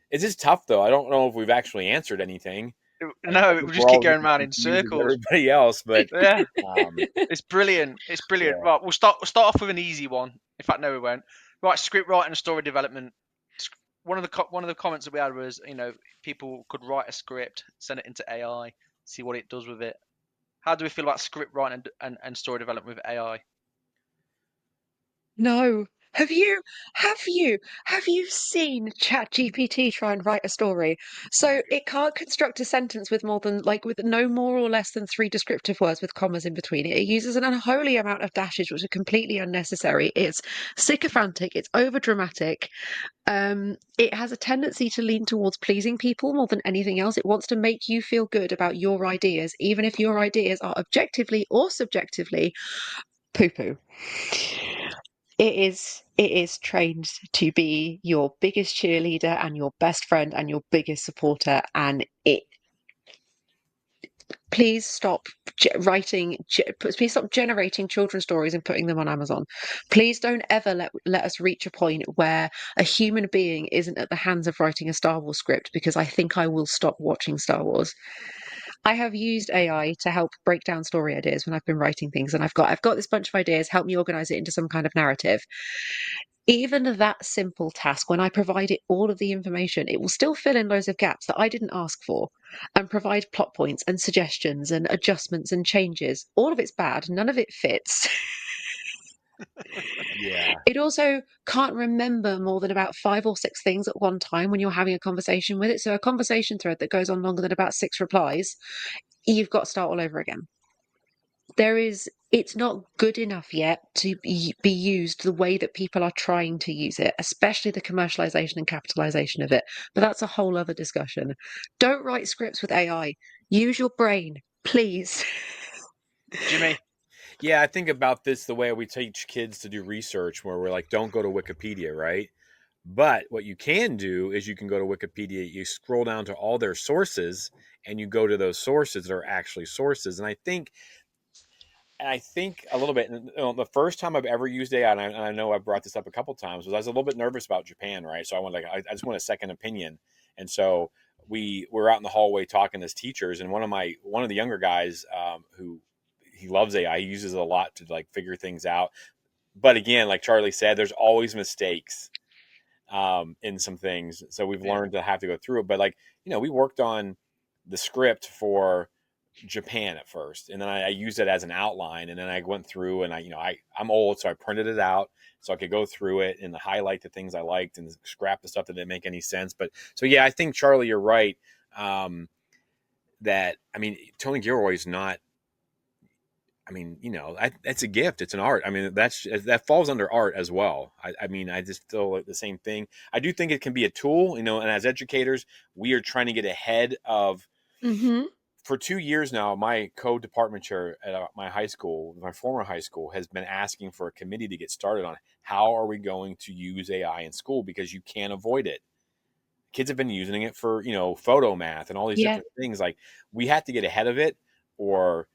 It's just tough though. I don't know if we've actually answered anything. I No, think we just we're keep all going getting around in confused as circles. everybody else, but Yeah, um, it's brilliant. It's brilliant. yeah. Right, we'll start off with an easy one. In fact, no, we won't. Right, script writing and story development. One of the comments that we had was, people could write a script, send it into AI, see what it does with it. How do we feel about script writing and story development with AI? No. Have you seen ChatGPT try and write a story? So it can't construct a sentence with with no more or less than three descriptive words with commas in between it. It uses an unholy amount of dashes, which are completely unnecessary. It's sycophantic, it's overdramatic. It has a tendency to lean towards pleasing people more than anything else. It wants to make you feel good about your ideas, even if your ideas are objectively or subjectively poo-poo. It is trained to be your biggest cheerleader and your best friend and your biggest supporter, and Please stop please stop generating children's stories and putting them on Amazon. Please don't ever let us reach a point where a human being isn't at the hands of writing a Star Wars script, because I think I will stop watching Star Wars. I have used AI to help break down story ideas when I've been writing things, and I've got this bunch of ideas, help me organize it into some kind of narrative. Even that simple task, when I provide it all of the information, it will still fill in loads of gaps that I didn't ask for and provide plot points and suggestions and adjustments and changes. All of it's bad, none of it fits. Yeah. It also can't remember more than about 5 or 6 things at one time when you're having a conversation with it. So a conversation thread that goes on longer than about 6 replies, you've got to start all over again. It's not good enough yet to be used the way that people are trying to use it, especially the commercialization and capitalization of it. But that's a whole other discussion. Don't write scripts with AI. Use your brain, please. Jimmy. Yeah, I think about this the way we teach kids to do research, where we're like, don't go to Wikipedia, right? But what you can do is you can go to Wikipedia, you scroll down to all their sources, and you go to those sources that are actually sources. And I think a little bit. The first time I've ever used AI, and I know I've brought this up a couple times, was I was a little bit nervous about Japan, right? So I just want a second opinion, and so we were out in the hallway talking as teachers, and one of the younger guys, who he loves AI, he uses it a lot to like figure things out. But again, like Charlie said, there's always mistakes in some things, so we've learned to have to go through it. But like we worked on the script for Japan at first, and then I used it as an outline, and then I went through and I'm old, so I printed it out so I could go through it and highlight the things I liked and scrap the stuff that didn't make any sense. But so yeah, I think Charlie, you're right. That Tony Gilroy's not. That's a gift. It's an art. That falls under art as well. I just feel like the same thing. I do think it can be a tool, and as educators, we are trying to get ahead of. Mm-hmm. For 2 years now, my co-department chair at my high school, my former high school, has been asking for a committee to get started on how are we going to use AI in school, because you can't avoid it. Kids have been using it for, photo math and all these Yeah. different things. Like, we have to get ahead of it, or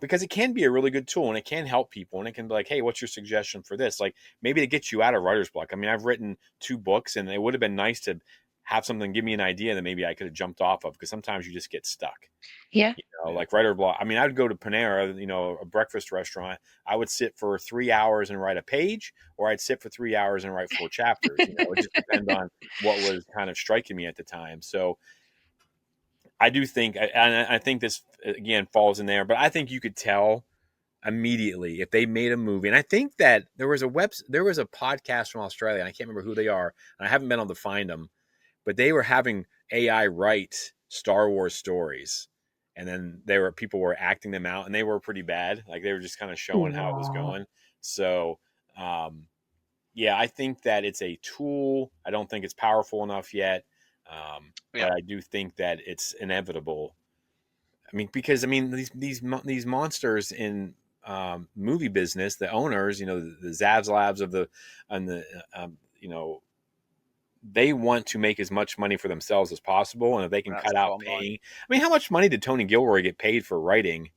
because it can be a really good tool and it can help people, and it can be like, hey, what's your suggestion for this? Like, maybe to get you out of writer's block. I've written 2 books, and it would have been nice to have something give me an idea that maybe I could have jumped off of, because sometimes you just get stuck. Yeah. Like writer block. I would go to Panera, a breakfast restaurant. I would sit for 3 hours and write a page, or I'd sit for 3 hours and write 4 chapters. It just depends on what was kind of striking me at the time. So I do think, and I think this again falls in there, but I think you could tell immediately if they made a movie. And I think that there was a podcast from Australia, and I can't remember who they are, and I haven't been able to find them, but they were having AI write Star Wars stories, and then people were acting them out, and they were pretty bad. Like, they were just kind of showing how it was going. So, yeah, I think that it's a tool. I don't think it's powerful enough yet, but I do think that it's inevitable. Because these monsters in movie business, the owners, the Zavs Labs they want to make as much money for themselves as possible, and if they can cut out paying. How much money did Tony Gilroy get paid for writing?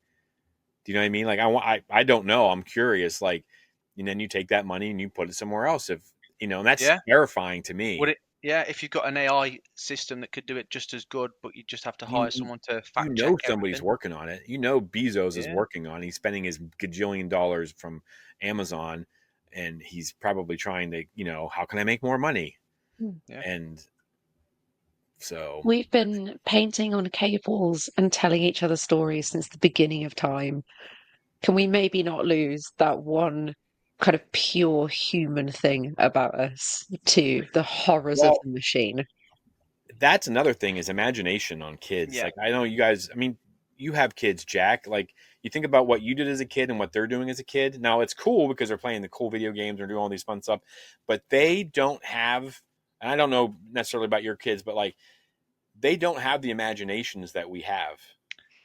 Do you know what I mean? Like, I don't know. I'm curious. Like, and then you take that money and you put it somewhere else. And that's terrifying to me. If you've got an AI system that could do it just as good, but you just have to hire someone to fact check somebody's everything. working on it. Bezos is working on it. He's spending his gajillion dollars from Amazon, and he's probably trying to, how can I make more money? Yeah. And so we've been painting on cave walls and telling each other stories since the beginning of time. Can we maybe not lose that one kind of pure human thing about us to the horrors of the machine? That's another thing, is imagination on kids. Yeah. Like, I know you guys, you have kids, Jack. Like, you think about what you did as a kid and what they're doing as a kid. Now, it's cool because they're playing the cool video games or doing all these fun stuff, but they don't have, and I don't know necessarily about your kids, but like, they don't have the imaginations that we have.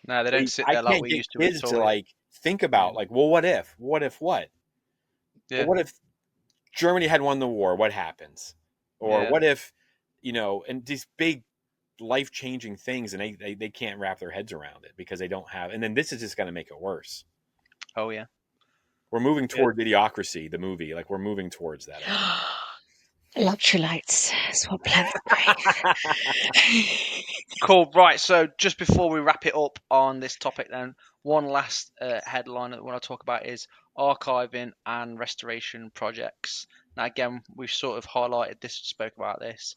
No, they don't sit there like we used to. Kids to like think about like, well, what if? What? Yeah. Well, what if Germany had won the war? What happens? Or what if, and these big life-changing things, and they can't wrap their heads around it because they don't have. And then this is just going to make it worse. Oh yeah. We're moving Yeah. toward Idiocracy, the movie. Like we're moving towards that. Electrolytes, swap plants brave. Cool. Right. So just before we wrap it up on this topic, then one last headline that we want to talk about is archiving and restoration projects. Now, again, we've sort of highlighted this, spoke about this.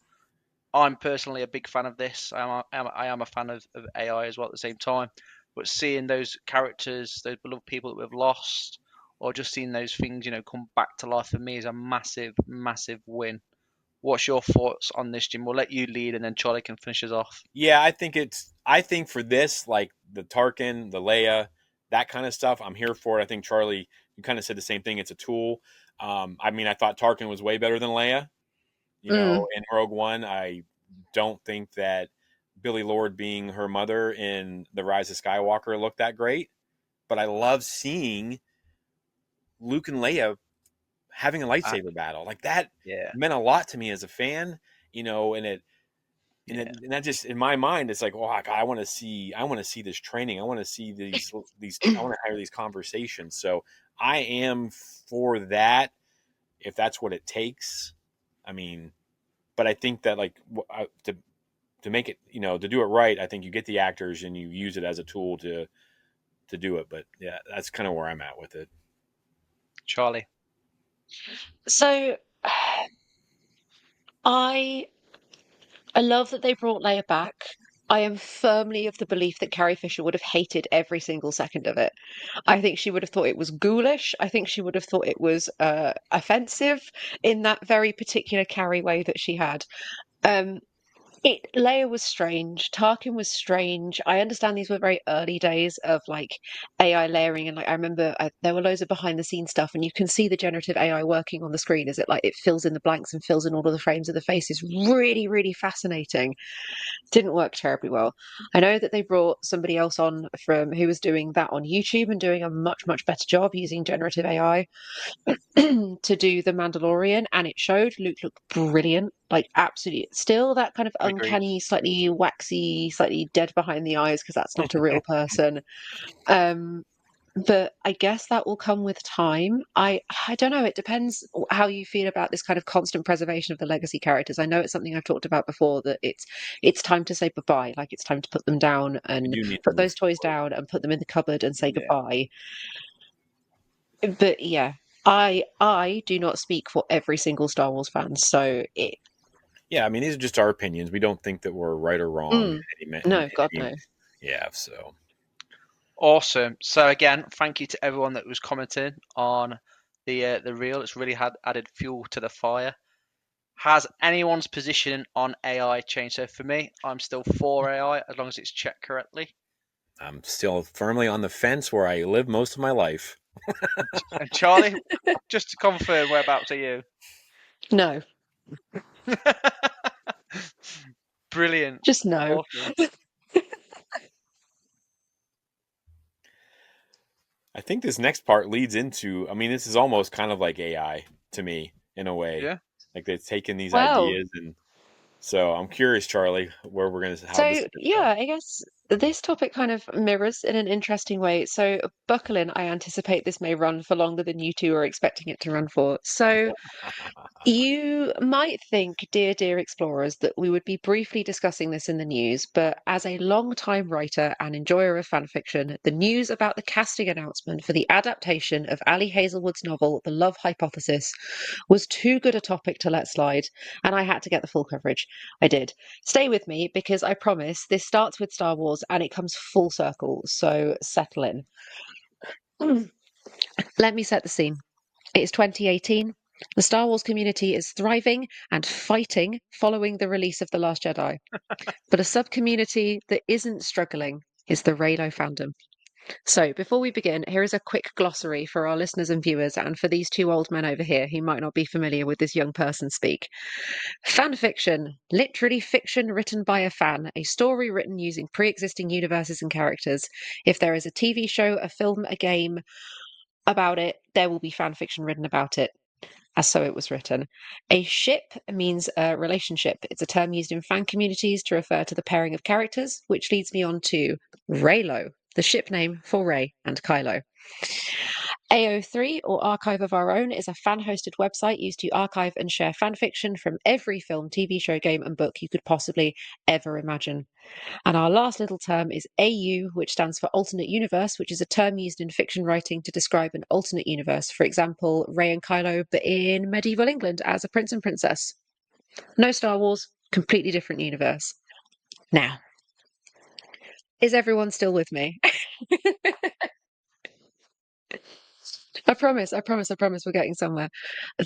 I'm personally a big fan of this. I am a fan of AI as well at the same time. But seeing those characters, those beloved people that we've lost, or just seeing those things, come back to life for me is a massive, massive win. What's your thoughts on this, Jim? We'll let you lead, and then Charlie can finish us off. Yeah, I think for this, like the Tarkin, the Leia, that kind of stuff, I'm here for it. I think Charlie, you kind of said the same thing. It's a tool. I mean, I thought Tarkin was way better than Leia. In Rogue One, I don't think that Billy Lord being her mother in The Rise of Skywalker looked that great. But I love seeing Luke and Leia having a lightsaber battle. Like that meant a lot to me as a fan, and that just in my mind, it's like, oh, I want to see this training. I want to see these. I want to have these conversations. So I am for that, if that's what it takes. I mean, but I think that to make it, to do it right, I think you get the actors and you use it as a tool to do it. But yeah, that's kind of where I'm at with it. Charlie. So I love that they brought Leia back. I am firmly of the belief that Carrie Fisher would have hated every single second of it. I think she would have thought it was ghoulish. I think she would have thought it was offensive in that very particular Carrie way that she had. Leia was strange. Tarkin was strange. I understand these were very early days of like AI layering, and like I remember there were loads of behind the scenes stuff, and you can see the generative AI working on the screen as it fills in the blanks and fills in all of the frames of the faces. Really, really fascinating. Didn't work terribly well. I know that they brought somebody else on from who was doing that on YouTube and doing a much, much better job using generative AI to do the Mandalorian, and it showed Luke looked brilliant, like absolutely. Still that kind of uncanny, slightly waxy, slightly dead behind the eyes because that's not a real person. But I guess that will come with time. I don't know. It depends how you feel about this kind of constant preservation of the legacy characters. I know it's something I've talked about before, that it's time to say goodbye. Like it's time to put them down and put those toys down and put them in the cupboard and say goodbye. But yeah, I do not speak for every single Star Wars fan, so it. Yeah, I mean, these are just our opinions. We don't think that we're right or wrong. No, God no. Yeah, so. Awesome. So again, thank you to everyone that was commenting on the reel. It's really added fuel to the fire. Has anyone's position on AI changed? So for me, I'm still for AI as long as it's checked correctly. I'm still firmly on the fence where I live most of my life. And Charlie, just to confirm, whereabouts are you? No. Brilliant. Just no. Awesome. I think this next part leads into, I mean, this is almost kind of like AI to me in a way. Yeah. Like they've taken these ideas, and so I'm curious, Charlie, where we're going to. I guess this topic kind of mirrors in an interesting way. So buckle in. I anticipate this may run for longer than you two are expecting it to run for. So you might think, dear explorers, that we would be briefly discussing this in the news, but as a long-time writer and enjoyer of fanfiction, the news about the casting announcement for the adaptation of Ali Hazelwood's novel The Love Hypothesis was too good a topic to let slide, and I had to get the full coverage. I did. Stay with me, because I promise this starts with Star Wars and it comes full circle, so settle in. Let me set the scene. It is 2018. The Star Wars community is thriving and fighting following the release of The Last Jedi. But a sub-community that isn't struggling is the Reylo fandom. So, before we begin, here is a quick glossary for our listeners and viewers, and for these two old men over here who might not be familiar with this young person speak. Fan fiction, literally fiction written by a fan, a story written using pre-existing universes and characters. If there is a TV show, a film, a game about it, there will be fan fiction written about it. as so it was written. A ship means a relationship. It's a term used in fan communities to refer to the pairing of characters, which leads me on to Reylo, the ship name for Rey and Kylo. AO3, or Archive of Our Own, is a fan-hosted website used to archive and share fanfiction from every film, TV show, game, and book you could possibly ever imagine. And our last little term is AU, which stands for Alternate Universe, which is a term used in fiction writing to describe an alternate universe. For example, Rey and Kylo, but in medieval England as a prince and princess. No Star Wars, completely different universe. Now, is everyone still with me? I promise, we're getting somewhere.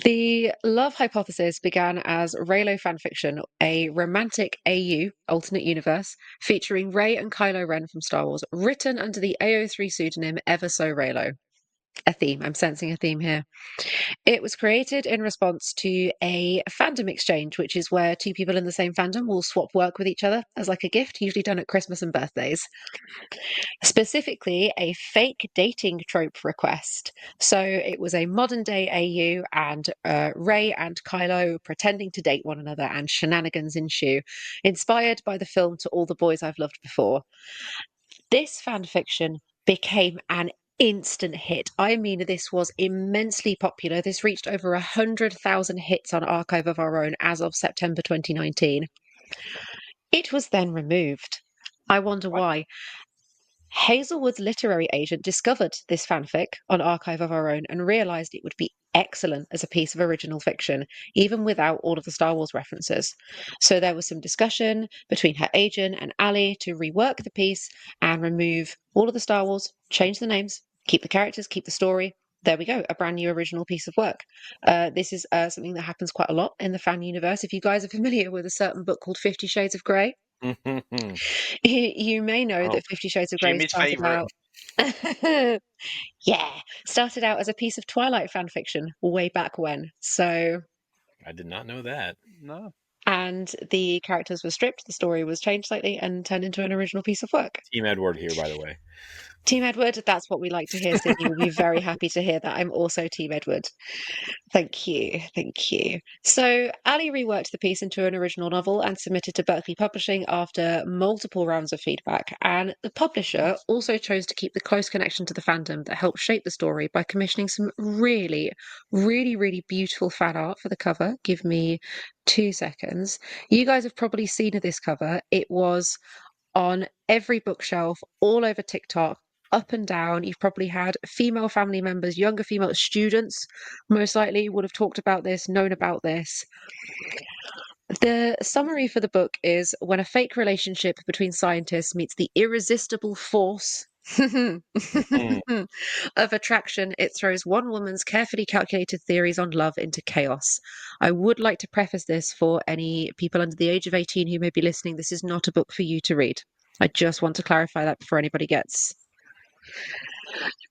The love hypothesis began as Reylo fanfiction, a romantic AU, alternate universe, featuring Rey and Kylo Ren from Star Wars, written under the AO3 pseudonym Ever So Reylo. A theme, I'm sensing a theme here. It was created in response to a fandom exchange, which is where two people in the same fandom will swap work with each other as like a gift, usually done at Christmas and birthdays. Specifically, a fake dating trope request. So it was a modern day AU and Rey and Kylo pretending to date one another, and shenanigans ensue, inspired by the film To All the Boys I've Loved Before. This fan fiction became an instant hit. I mean, this was immensely popular. This reached over 100,000 hits on Archive of Our Own as of September 2019. It was then removed. I wonder why. Hazelwood's literary agent discovered this fanfic on Archive of Our Own and realised it would be excellent as a piece of original fiction, even without all of the Star Wars references. So there was some discussion between her agent and Ali to rework the piece and remove all of the Star Wars, change the names, keep the characters, keep the story. There we go, a brand new original piece of work. This is something that happens quite a lot in the fan universe. If you guys are familiar with a certain book called 50 Shades of Grey, you may know that 50 Shades of Grey Jimmy's started favourite. out started out as a piece of Twilight fan fiction way back when. So I did not know that. No. And the characters were stripped, the story was changed slightly and turned into an original piece of work. Team Edward here, by the way. Team Edward, that's what we like to hear. Sydney will be very happy to hear that. I'm also Team Edward. Thank you. Thank you. So Ali reworked the piece into an original novel and submitted to Berkeley Publishing after multiple rounds of feedback. And the publisher also chose to keep the close connection to the fandom that helped shape the story by commissioning some really, really, really beautiful fan art for the cover. Give me 2 seconds. You guys have probably seen this cover. It was on every bookshelf, all over TikTok, up and down. You've probably had female family members, younger female students, most likely would have talked about this, known about this. The summary for the book is when a fake relationship between scientists meets the irresistible force of attraction, it throws one woman's carefully calculated theories on love into chaos. I would like to preface this for any people under the age of 18 who may be listening. This is not a book for you to read. I just want to clarify that before anybody gets.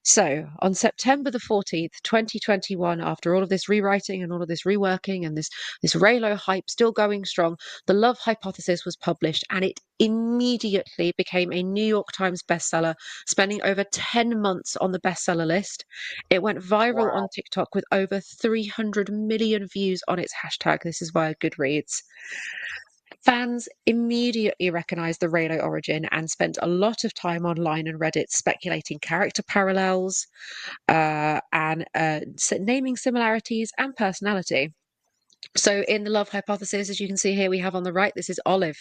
So, on September the 14th, 2021, after all of this rewriting and all of this reworking and this Reylo hype still going strong, The Love Hypothesis was published and it immediately became a New York Times bestseller, spending over 10 months on the bestseller list. It went viral on TikTok with over 300 million views on its hashtag. This is via Goodreads. Fans immediately recognised the Reylo origin and spent a lot of time online and Reddit speculating character parallels and naming similarities and personality. So in the love hypothesis, as you can see here, we have on the right, this is Olive.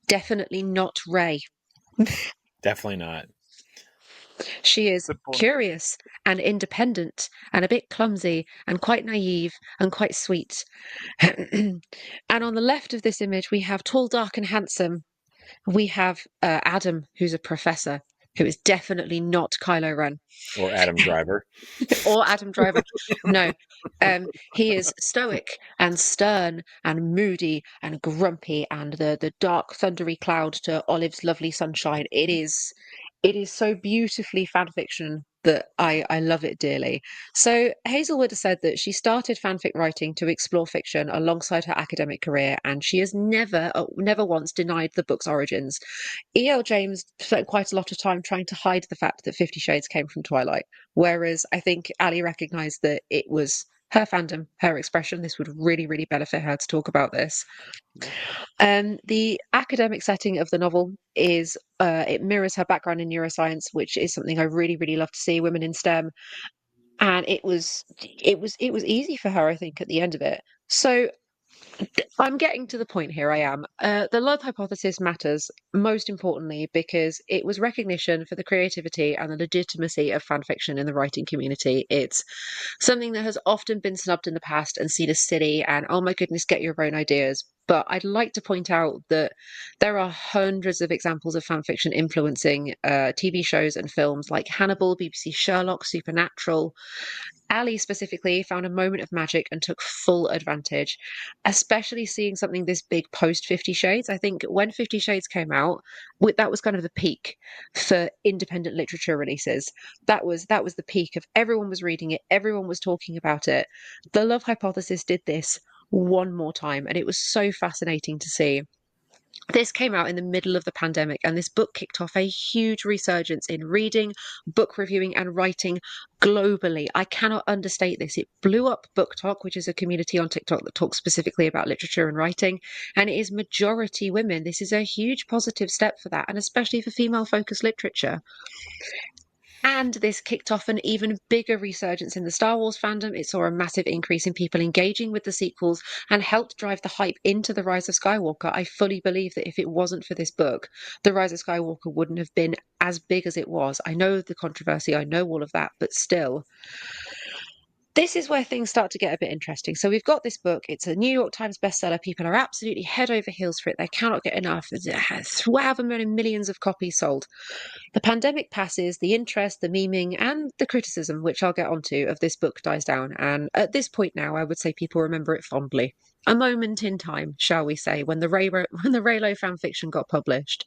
Definitely not Rey. Definitely not. She is curious and independent and a bit clumsy and quite naive and quite sweet. And on the left of this image, we have tall, dark and handsome. We have Adam, who's a professor, who is definitely not Kylo Ren. Or Adam Driver. Or Adam Driver. No. He is stoic and stern and moody and grumpy, and the dark, thundery cloud to Olive's lovely sunshine. It is so beautifully fan fiction that I love it dearly. So Hazelwood has said that she started fanfic writing to explore fiction alongside her academic career, and she has never once denied the book's origins. E.L. James spent quite a lot of time trying to hide the fact that 50 Shades came from Twilight, whereas I think Ali recognised that it was her fandom, her expression. This would really, really benefit her to talk about this. The academic setting of the novel is it mirrors her background in neuroscience, which is something I really, really love to see, women in STEM. And it was easy for her, I think, at the end of it. So I'm getting to the point here. I am. The love hypothesis matters most importantly because it was recognition for the creativity and the legitimacy of fan fiction in the writing community. It's something that has often been snubbed in the past and seen as silly and, oh my goodness, get your own ideas. But I'd like to point out that there are hundreds of examples of fan fiction influencing TV shows and films like Hannibal, BBC Sherlock, Supernatural. Ali specifically found a moment of magic and took full advantage, especially seeing something this big post 50 Shades. I think when 50 Shades came out, that was kind of the peak for independent literature releases. That was the peak of everyone was reading it, everyone was talking about it. The Love Hypothesis did this one more time, and it was so fascinating to see. This came out in the middle of the pandemic, and this book kicked off a huge resurgence in reading, book reviewing, and writing globally. I cannot understate this. It blew up Book Talk, which is a community on TikTok that talks specifically about literature and writing, and it is majority women. This is a huge positive step for that, and especially for female focused literature. And this kicked off an even bigger resurgence in the Star Wars fandom. It saw a massive increase in people engaging with the sequels and helped drive the hype into The Rise of Skywalker. I fully believe that if it wasn't for this book, The Rise of Skywalker wouldn't have been as big as it was. I know the controversy, I know all of that, but still. This is where things start to get a bit interesting. So we've got this book. It's a New York Times bestseller. People are absolutely head over heels for it. They cannot get enough. It has however many millions of copies sold. The pandemic passes, the interest, the memeing, and the criticism, which I'll get onto, of this book dies down. And at this point now, I would say people remember it fondly. A moment in time, shall we say, when the Raylo fanfiction got published.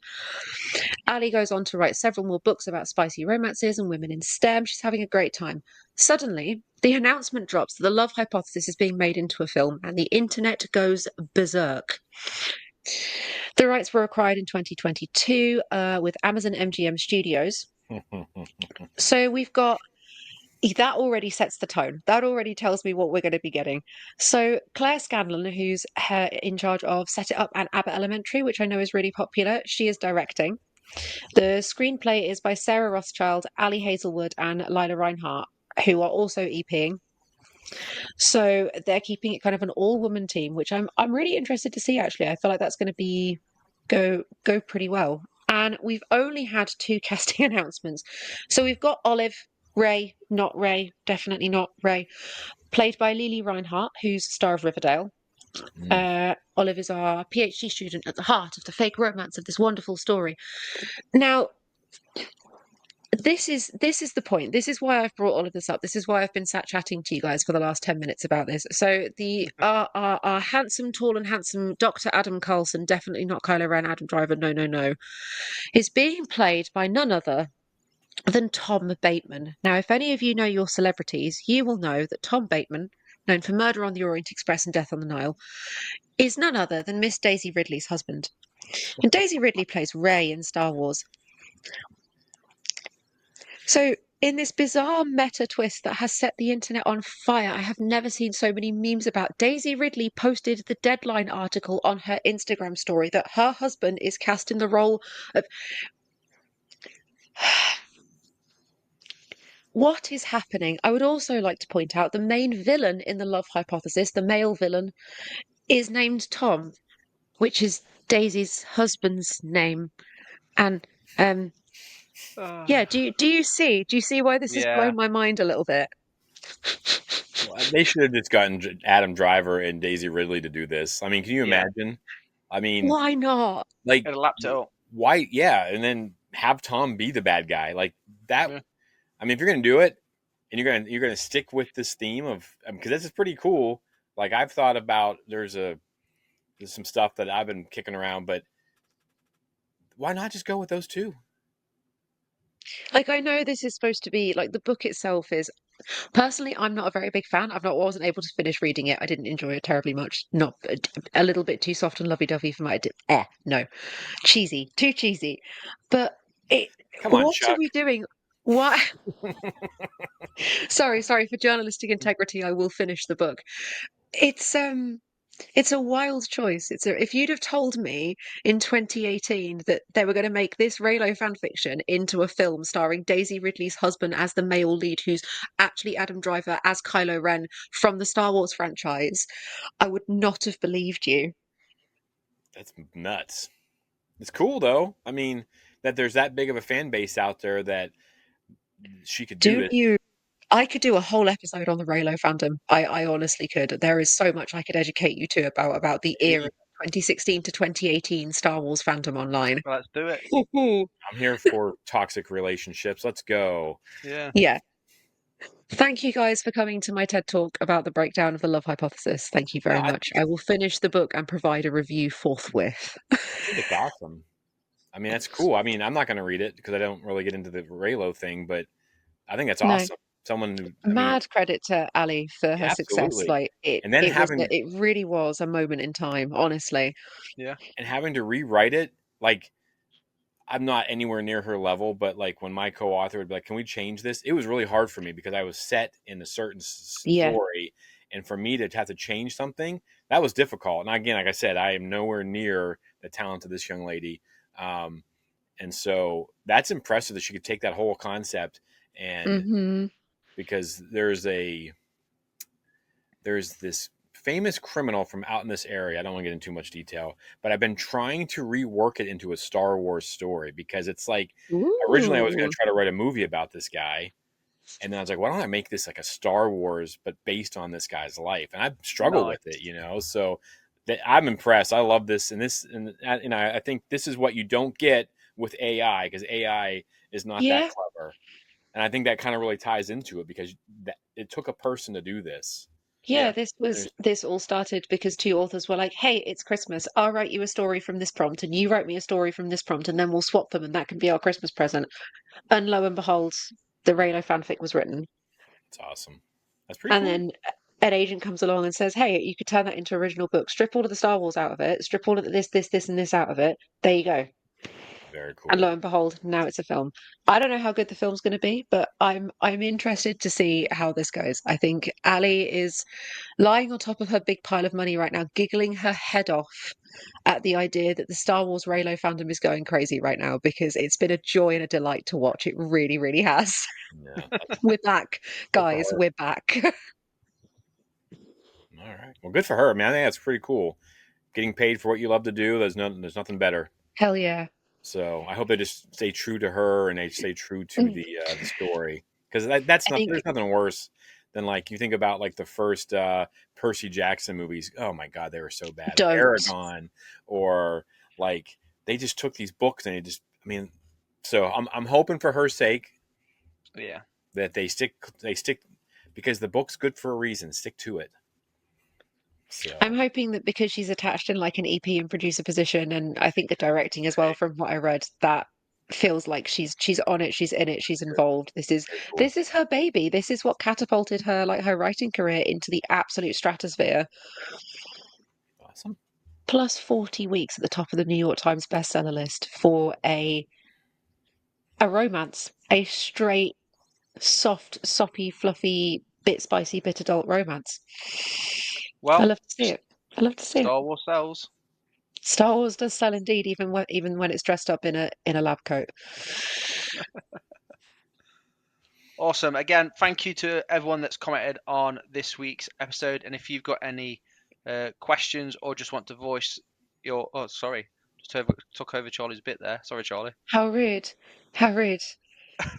Ali goes on to write several more books about spicy romances and women in STEM. She's having a great time. Suddenly, the announcement drops that the Love Hypothesis is being made into a film, and the internet goes berserk. The rights were acquired in 2022 with Amazon MGM Studios. So we've got that already sets the tone. That already tells me what we're going to be getting. So Claire Scanlon, who's in charge of Set It Up and Abbott Elementary, which I know is really popular, she is directing. The screenplay is by Sarah Rothschild, Ali Hazelwood, and Lila Reinhart, who are also EPing. So they're keeping it kind of an all-woman team, which I'm really interested to see. Actually, I feel like that's going to be go pretty well. And we've only had 2 casting announcements. So we've got Olive, Ray, not Ray, definitely not Ray, played by Lily Reinhart, who's star of Riverdale. Olive is our PhD student at the heart of the fake romance of this wonderful story. Now, this is the point. This is why I've brought all of this up. This is why I've been sat chatting to you guys for the last 10 minutes about this. So the our handsome, tall and handsome Dr. Adam Carlson, definitely not Kylo Ren, Adam Driver, no, is being played by none other than Tom Bateman. Now, if any of you know your celebrities, you will know that Tom Bateman, known for Murder on the Orient Express and Death on the Nile, is none other than Miss Daisy Ridley's husband. And Daisy Ridley plays Rey in Star Wars. So, in this bizarre meta twist that has set the internet on fire, I have never seen so many memes about. Daisy Ridley posted the Deadline article on her Instagram story that her husband is cast in the role of. What is happening? I would also like to point out the main villain in the Love Hypothesis, the male villain, is named Tom, which is Daisy's husband's name. And yeah, do you see why this has blown my mind a little bit? Well, they should have just gotten Adam Driver and Daisy Ridley to do this. I mean, can you imagine? I mean, why not? Like, it lapped it up. Why? Yeah, and then have Tom be the bad guy like that. Yeah. I mean, if you're gonna do it, and you're gonna stick with this theme of because this is pretty cool. Like I've thought about there's some stuff that I've been kicking around, but why not just go with those two? Like I know this is supposed to be like the book itself is. Personally, I'm not a very big fan. Wasn't able to finish reading it. I didn't enjoy it terribly much. Not a little bit too soft and lovey-dovey for my. No, cheesy, too cheesy. But come on, what Chuck. are we doing? What? Sorry, for journalistic integrity, I will finish the book. It's a wild choice. If you'd have told me in 2018 that they were going to make this Reylo fanfiction into a film starring Daisy Ridley's husband as the male lead, who's actually Adam Driver as Kylo Ren from the Star Wars franchise, I would not have believed you. That's nuts. It's cool though. I mean, that there's that big of a fan base out there that she could do Do this. you? I could do a whole episode on the Reylo fandom. I honestly could. There is so much I could educate you to about the era 2016 to 2018 Star Wars fandom online. Let's do it. I'm here for toxic relationships. Let's go. Yeah. Yeah. Thank you guys for coming to my TED Talk about the breakdown of the love hypothesis. Thank you very much. I will finish the book and provide a review forthwith. I think it's awesome. I mean, that's cool. I mean, I'm not going to read it because I don't really get into the Raylo thing, but I think that's No. awesome. Someone who, I mean, Mad credit to Ali for her success. absolutely. Like And then it really was a moment in time, honestly. Yeah. And having to rewrite it, like, I'm not anywhere near her level, but like when my co-author would be like, "Can we change this?" It was really hard for me because I was set in a certain Yeah. story, and for me to have to change something, that was difficult. And again, like I said, I am nowhere near the talent of this young lady, and so that's impressive that she could take that whole concept and because there's this famous criminal from out in this area. I don't want to get into too much detail, but I've been trying to rework it into a Star Wars story because it's like originally I was going to try to write a movie about this guy. And then I was like, why don't I make this like a Star Wars, but based on this guy's life? And I struggle with it, you know? So I'm impressed. I love this. And I think this is what you don't get with AI because AI is not that clever. And I think that kind of really ties into it because it took a person to do this. Yeah, this all started because two authors were like, "Hey, it's Christmas. I'll write you a story from this prompt, and you write me a story from this prompt, and then we'll swap them, and that can be our Christmas present." And lo and behold, the Reylo fanfic was written. It's awesome. That's pretty cool. And then an agent comes along and says, "Hey, you could turn that into original book. Strip all of the Star Wars out of it. Strip all of this, and this out of it. There you go." Very cool. And lo and behold, now it's a film. I don't know how good the film's going to be, but I'm interested to see how this goes. I think Ali is lying on top of her big pile of money right now, giggling her head off at the idea that the Star Wars Reylo fandom is going crazy right now because it's been a joy and a delight to watch. It really, really has. Yeah. We're back, guys. We're back. All right. Well, good for her. I mean, I think that's pretty cool. Getting paid for what you love to do. There's nothing better. Hell yeah. So I hope they just stay true to her and they stay true to the story because there's nothing worse than like you think about like the first Percy Jackson movies. Oh my God, they were so bad. Aragon, or like they just took these books and so I'm hoping for her sake. Yeah. That they stick because the book's good for a reason. Stick to it. So. I'm hoping that because she's attached in like an EP and producer position, and I think the directing as well, from what I read, that feels like she's on it, she's in it, she's involved. This is her baby. This is what catapulted her her writing career into the absolute stratosphere. Awesome. Plus 40 weeks at the top of the New York Times bestseller list for a romance, a straight, soft, soppy, fluffy, bit spicy, bit adult romance. Well, I love to see it. Star Wars sells. Star Wars does sell indeed, even when it's dressed up in a lab coat. Awesome. Again, thank you to everyone that's commented on this week's episode. And if you've got any questions or just want to voice your took over Charlie's bit there. Sorry, Charlie. How rude.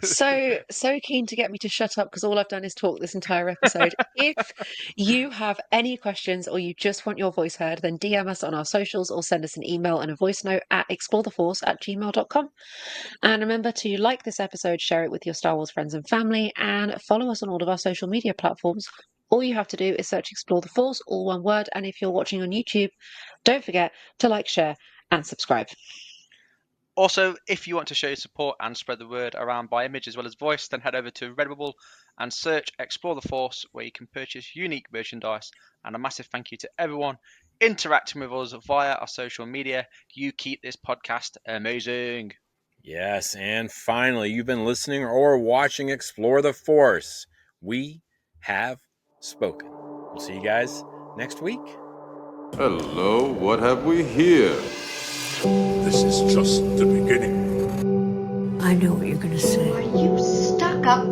So keen to get me to shut up because all I've done is talk this entire episode. If you have any questions or you just want your voice heard, then DM us on our socials or send us an email and a voice note at exploretheforce@gmail.com. And remember to like this episode, share it with your Star Wars friends and family, and follow us on all of our social media platforms. All you have to do is search Explore the Force, all one word. And if you're watching on YouTube, don't forget to like, share, and subscribe. Also, if you want to show your support and spread the word around by image as well as voice, then head over to Redbubble and search Explore the Force, where you can purchase unique merchandise. And a massive thank you to everyone interacting with us via our social media. You keep this podcast amazing. Yes, and finally, you've been listening or watching Explore the Force. We have spoken. We'll see you guys next week. Hello, what have we here? This is just the beginning. I know what you're gonna say. Are you stuck up,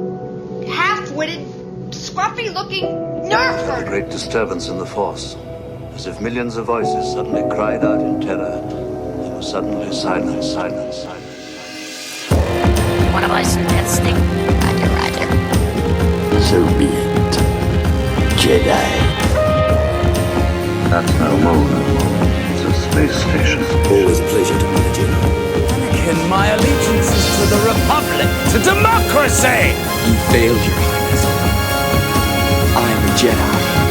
half-witted, scruffy-looking nerf A herder? great disturbance in the Force, as if millions of voices suddenly cried out in terror. There was suddenly silence, silence, silence. Wanna buy some death stick? Roger, roger. So be it, Jedi. That's no moon. It's a space station. Always a pleasure to meet you. And my allegiance is to the Republic, to democracy! You failed, Your Highness. I am a Jedi.